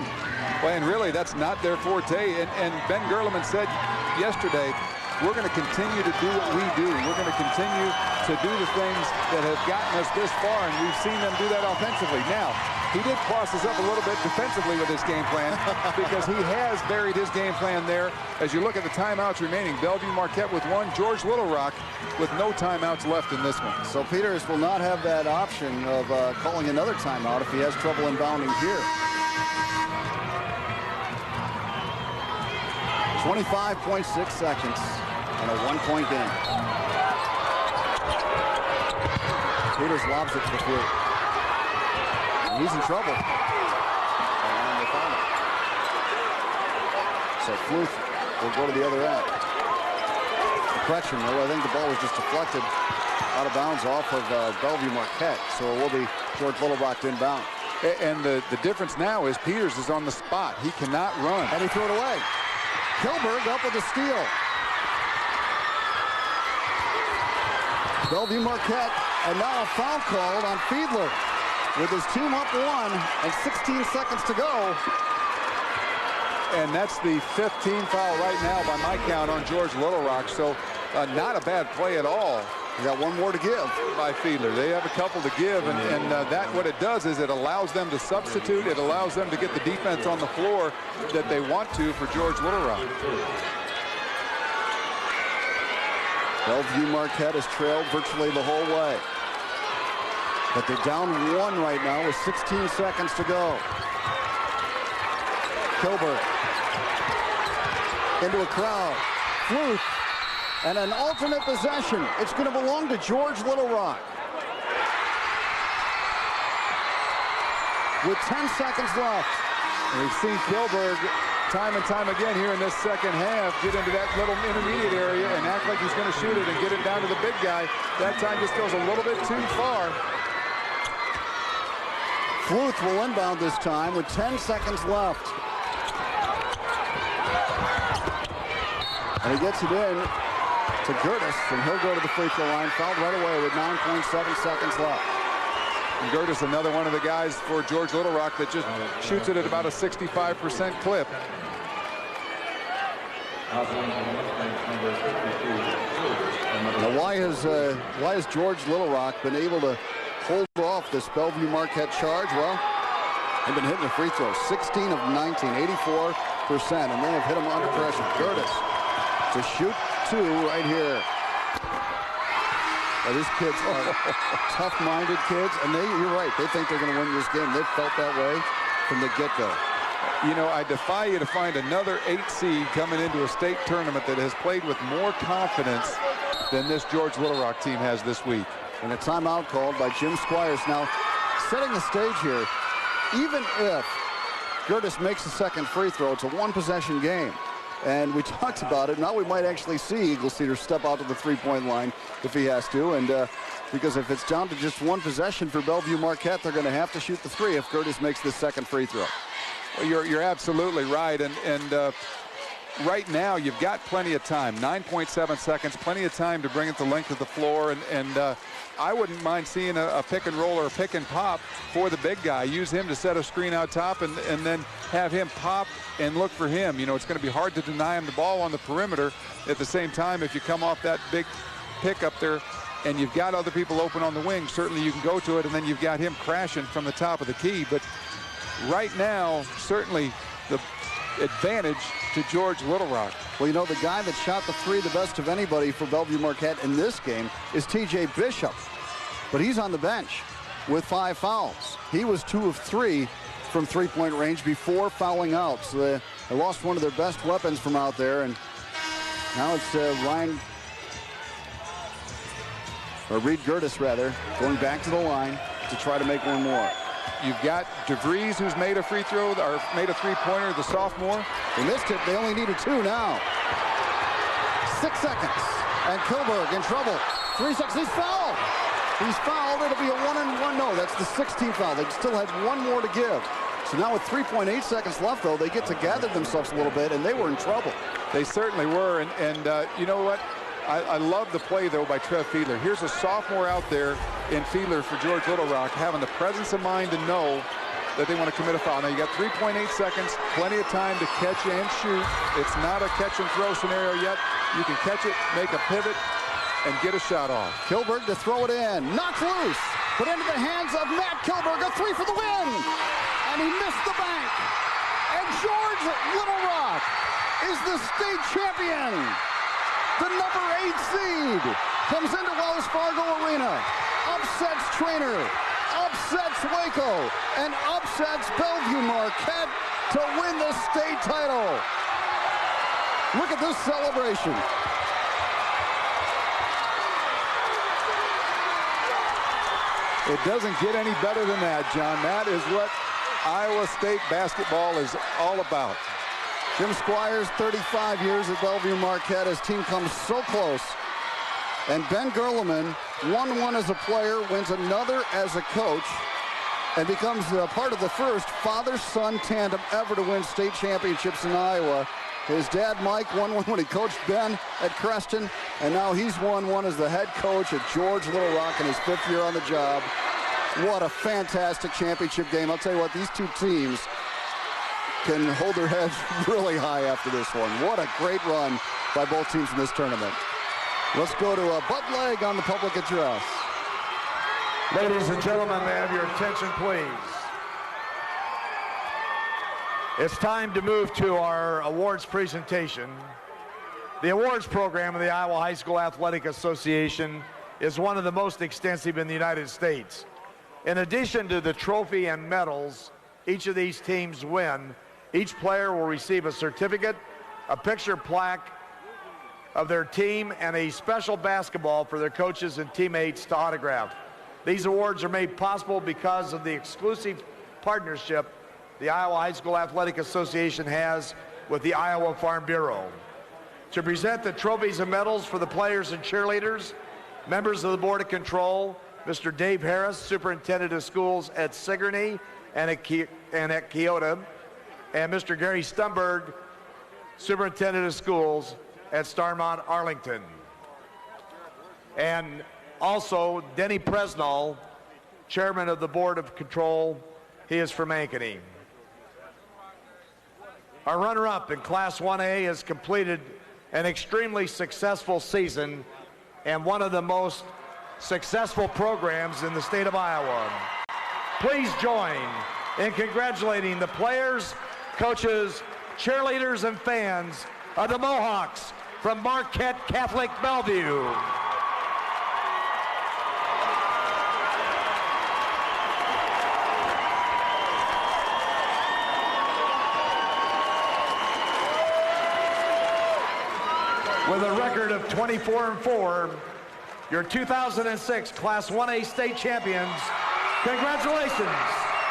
Well, and really, that's not their forte. And Ben Gerleman said yesterday, we're going to continue to do what we do. We're going to continue to do the things that have gotten us this far, and we've seen them do that offensively. Now, he did cross us up a little bit defensively with his game plan because he has buried his game plan there. As you look at the timeouts remaining, Bellevue Marquette with 1, George Little Rock with no timeouts left in this one. So Peters will not have that option of calling another timeout if he has trouble inbounding here. 25.6 seconds and a 1-point game. Peters lobs it to Flute. And he's in trouble. And they found it. So Flute will go to the other end. The correction, though, I think the ball was just deflected out of bounds off of Bellevue Marquette. So it will be George Little Rock inbound. And the difference now is Peters is on the spot. He cannot run. And he threw it away. Kilburg up with a steal. Bellevue Marquette, and now a foul called on Fiedler with his team up 1 and 16 seconds to go. And that's the 5th team foul right now by my count on George Little Rock. So not a bad play at all. You got one more to give by Fiedler. They have a couple to give, and that what it does is it allows them to substitute. It allows them to get the defense on the floor that they want to for George Little Rock. Bellevue Marquette has trailed virtually the whole way. But they're down 1 right now with 16 seconds to go. Kilburg into a crowd. Flute. And an alternate possession. It's going to belong to George Little Rock. With 10 seconds left. And we've seen Kilburg time and time again here in this second half, get into that little intermediate area and act like he's going to shoot it and get it down to the big guy. That time just goes a little bit too far. Fluth will inbound this time with 10 seconds left. And he gets it in to Gertis, and he'll go to the free throw line, fouled right away with 9.7 seconds left. And Gertis, another one of the guys for George Little Rock that just shoots it at about a 65% clip. Now, why has George Little Rock been able to hold off this Bellevue Marquette charge? Well, they've been hitting the free throws, 16 of 19, 84%, and they have hit them under pressure. Gertis to shoot two right here. Now, these kids are tough-minded kids, and you're right, they think they're going to win this game. They've felt that way from the get-go. You know, I defy you to find another 8 seed coming into a state tournament that has played with more confidence than this George Little Rock team has this week. And a timeout called by Jim Squires. Now, setting the stage here, even if Gertis makes the second free throw, it's a one-possession game. And we talked about it. Now we might actually see Eagle Cedar step out to the three-point line if he has to. And because if it's down to just one possession for Bellevue Marquette, they're going to have to shoot the three if Gertis makes the second free throw. Well, you're absolutely right. And right now, you've got plenty of time, 9.7 seconds, plenty of time to bring it the length of the floor. And I wouldn't mind seeing a pick and roll or a pick and pop for the big guy. Use him to set a screen out top and then have him pop and look for him. You know, it's going to be hard to deny him the ball on the perimeter. At the same time, if you come off that big pick up there and you've got other people open on the wing, certainly you can go to it, and then you've got him crashing from the top of the key. But right now, certainly the advantage to George Little Rock. Well, you know, the guy that shot the three the best of anybody for Bellevue Marquette in this game is T.J. Bishop. But he's on the bench with 5 fouls. He was 2 of 3 from three-point range before fouling out. So they lost one of their best weapons from out there. And now it's Reed Gertis, rather, going back to the line to try to make one more. You've got DeVries, who's made a free throw, or made a three-pointer, the sophomore. They missed it. They only needed 2 now. 6 seconds. And Kilberg in trouble. 3 seconds. He's fouled. He's fouled. It'll be a 1-and-1. No, that's the 16th foul. They still had one more to give. So now with 3.8 seconds left, though, they get to gather themselves a little bit, and they were in trouble. They certainly were. And you know what? I love the play, though, by Trev Fiedler. Here's a sophomore out there in Fiedler for George Little Rock, having the presence of mind to know that they want to commit a foul. Now, you got 3.8 seconds, plenty of time to catch and shoot. It's not a catch-and-throw scenario yet. You can catch it, make a pivot, and get a shot off. Kilberg to throw it in. Knocked loose. Put into the hands of Matt Kilberg. A 3 for the win. And he missed the bank. And George Little Rock is the state champion. The number 8 seed comes into Wells Fargo Arena, upsets Trainer, upsets Waco, and upsets Bellevue Marquette to win the state title. Look at this celebration. It doesn't get any better than that, John. That is what Iowa State basketball is all about. Jim Squires, 35 years at Bellevue Marquette. His team comes so close. And Ben Gerleman won one as a player, wins another as a coach, and becomes part of the first father-son tandem ever to win state championships in Iowa. His dad, Mike, won one when he coached Ben at Creston, and now he's won one as the head coach at George Little Rock in his 5th year on the job. What a fantastic championship game. I'll tell you what, these two teams can hold their heads really high after this one. What a great run by both teams in this tournament. Let's go to Bud Legg on the public address. Ladies and gentlemen, may I have your attention, please? It's time to move to our awards presentation. The awards program of the Iowa High School Athletic Association is one of the most extensive in the United States. In addition to the trophy and medals each of these teams win, each player will receive a certificate, a picture plaque of their team, and a special basketball for their coaches and teammates to autograph. These awards are made possible because of the exclusive partnership the Iowa High School Athletic Association has with the Iowa Farm Bureau. To present the trophies and medals for the players and cheerleaders, members of the Board of Control, Mr. Dave Harris, Superintendent of Schools at Sigourney and at Keota, and Mr. Gary Stumberg, Superintendent of Schools at Starmont Arlington. And also Denny Presnall, Chairman of the Board of Control. He is from Ankeny. Our runner-up in Class 1A has completed an extremely successful season and one of the most successful programs in the state of Iowa. Please join in congratulating the players, coaches, cheerleaders, and fans of the Mohawks from Marquette Catholic Bellevue. With a record of 24-4, your 2006 Class 1A state champions. Congratulations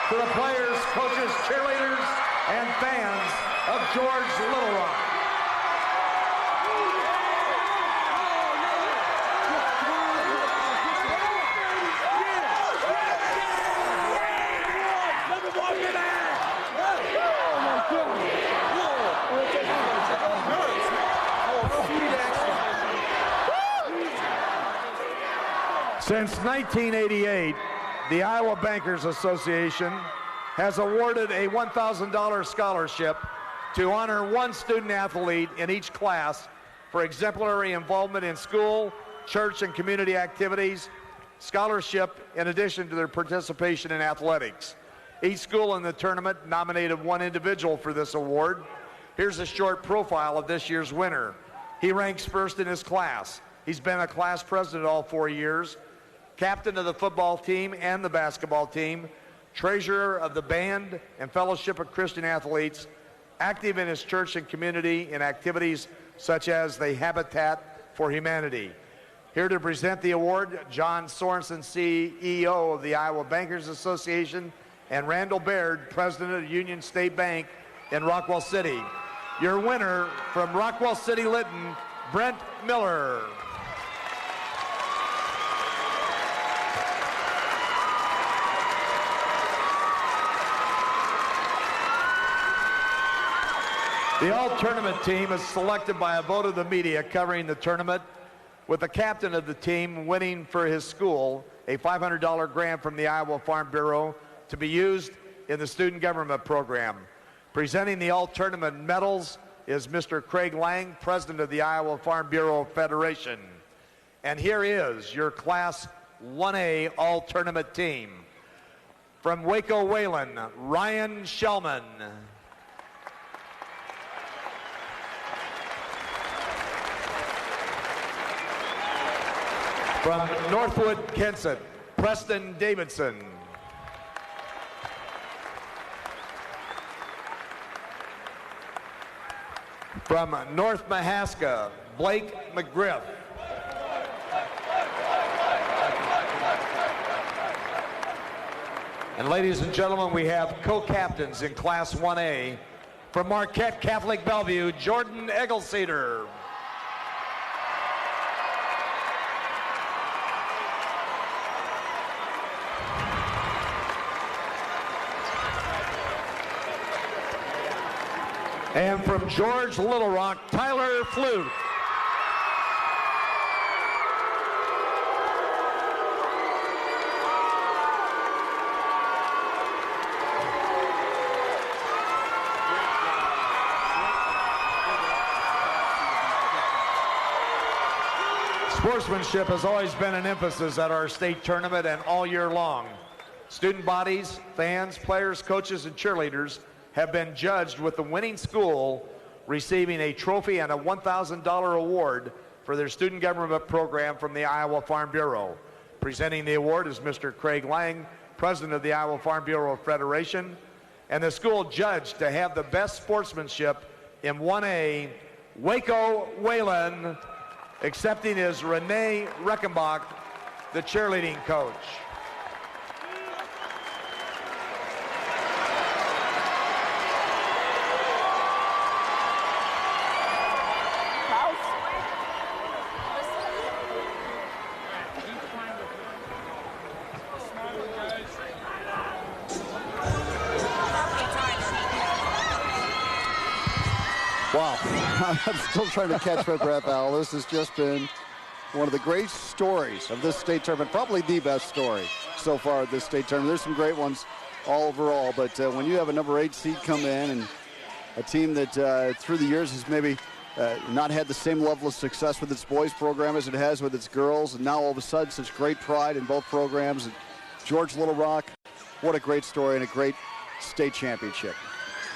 to the players, coaches, cheerleaders, and fans of George Little Rock. Since 1988, the Iowa Bankers Association has awarded a $1,000 scholarship to honor one student athlete in each class for exemplary involvement in school, church, and community activities, scholarship in addition to their participation in athletics. Each school in the tournament nominated one individual for this award. Here's a short profile of this year's winner. He ranks first in his class. He's been a class president all 4 years, captain of the football team and the basketball team, treasurer of the band and fellowship of Christian athletes, active in his church and community in activities such as the Habitat for Humanity. Here to present the award, John Sorensen, CEO of the Iowa Bankers Association, and Randall Baird, president of Union State Bank in Rockwell City. Your winner from Rockwell City Lytton, Brent Miller. The all-tournament team is selected by a vote of the media covering the tournament, with the captain of the team winning for his school a $500 grant from the Iowa Farm Bureau to be used in the student government program. Presenting the all-tournament medals is Mr. Craig Lang, president of the Iowa Farm Bureau Federation. And here is your Class 1A all-tournament team. From Waco Wayland, Ryan Shellman. From Northwood, Kensett, Preston Davidson. From North Mahaska, Blake McGriff. And ladies and gentlemen, we have co-captains in Class 1A. From Marquette Catholic Bellevue, Jordan Eggleseder. And from George Little Rock, Tyler Fluke. Sportsmanship has always been an emphasis at our state tournament and all year long. Student bodies, fans, players, coaches, and cheerleaders have been judged with the winning school receiving a trophy and a $1,000 award for their student government program from the Iowa Farm Bureau. Presenting the award is Mr. Craig Lang, president of the Iowa Farm Bureau Federation, and the school judged to have the best sportsmanship in 1A, Waco Wayland. Accepting is Renee Reckenbach, the cheerleading coach. I'm still trying to catch my breath, Al. This has just been one of the great stories of this state tournament, probably the best story so far at this state tournament. There's some great ones all overall, but when you have a number 8 seed come in and a team that through the years has maybe not had the same level of success with its boys program as it has with its girls, and now all of a sudden such great pride in both programs. And George Little Rock, what a great story and a great state championship.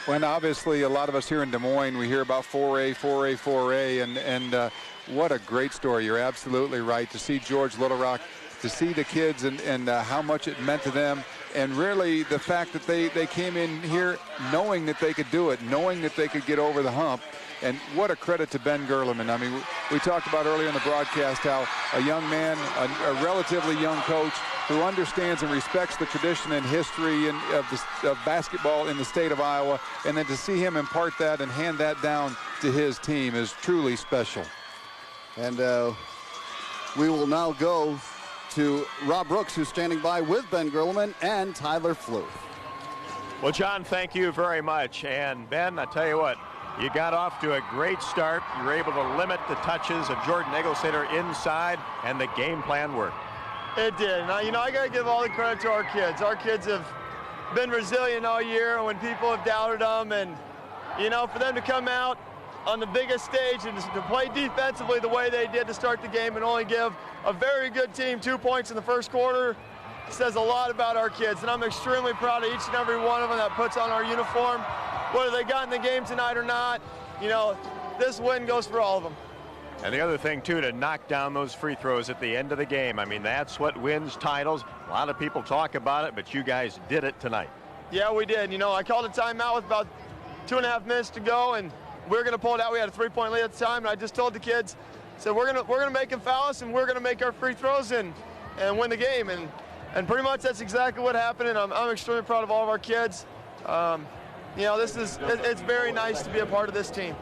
When obviously a lot of us here in Des Moines, we hear about 4A, 4A, 4A, and what a great story. You're absolutely right. To see George Little Rock, to see the kids and how much it meant to them, and really the fact that they came in here knowing that they could do it, knowing that they could get over the hump. And what a credit to Ben Gerleman. I mean, we talked about earlier in the broadcast how a young man, a relatively young coach who understands and respects the tradition and history of basketball in the state of Iowa, and then to see him impart that and hand that down to his team is truly special. And we will now go to Rob Brooks, who's standing by with Ben Gerleman and Tyler Fluth. Well, John, thank you very much. And Ben, I tell you what, you got off to a great start. You were able to limit the touches of Jordan Eggleseder inside, and the game plan worked. It did. Now, you know, I got to give all the credit to our kids. Our kids have been resilient all year when people have doubted them. And, you know, for them to come out on the biggest stage and to play defensively the way they did to start the game and only give a very good team 2 points in the first quarter says a lot about our kids. And I'm extremely proud of each and every one of them that puts on our uniform. Whether they got in the game tonight or not, you know, this win goes for all of them. And the other thing, too, to knock down those free throws at the end of the game. I mean, that's what wins titles. A lot of people talk about it, but you guys did it tonight. Yeah, we did. You know, I called a timeout with about 2.5 minutes to go, and we were going to pull it out. We had a 3-point lead at the time, and I just told the kids, said, we're gonna make them foul us, and we're going to make our free throws and win the game. And pretty much that's exactly what happened, and I'm extremely proud of all of our kids. You know, it's very nice to be a part of this team.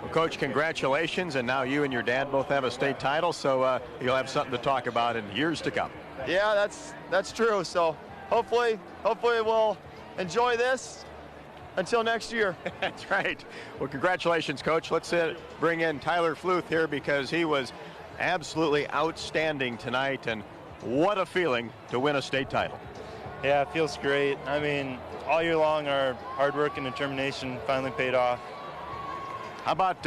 Well, Coach, congratulations, and now you and your dad both have a state title, so you'll have something to talk about in years to come. Yeah, that's true. So hopefully we'll enjoy this until next year. That's right. Well, congratulations, Coach. Let's bring in Tyler Fluth here because he was absolutely outstanding tonight, and what a feeling to win a state title. Yeah, it feels great. I mean, all year long, our hard work and determination finally paid off. How about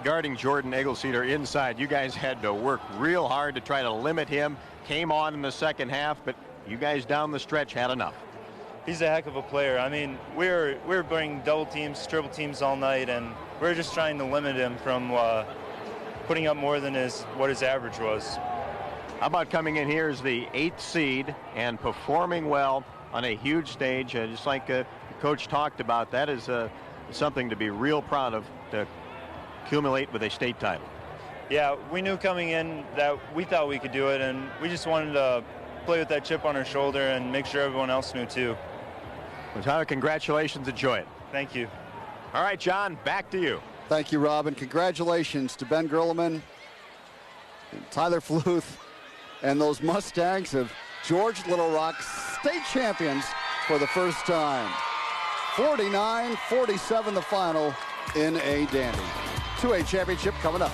guarding Jordan Eggleseder inside? You guys had to work real hard to try to limit him. Came on in the second half, but you guys down the stretch had enough. He's a heck of a player. I mean, we were bringing double teams, triple teams all night, and we were just trying to limit him from putting up more than what his average was. How about coming in here as the 8th seed and performing well on a huge stage, just like the coach talked about? That is something to be real proud of, to accumulate with a state title. Yeah, we knew coming in that we thought we could do it, and we just wanted to play with that chip on our shoulder and make sure everyone else knew too. Well, Tyler, congratulations. Enjoy it. Thank you. All right, John, back to you. Thank you, Rob, and congratulations to Ben Gerleman, Tyler Fluth, and those Mustangs of George Little Rock, state champions for the first time. 49-47 the final in a dandy. 2A championship coming up.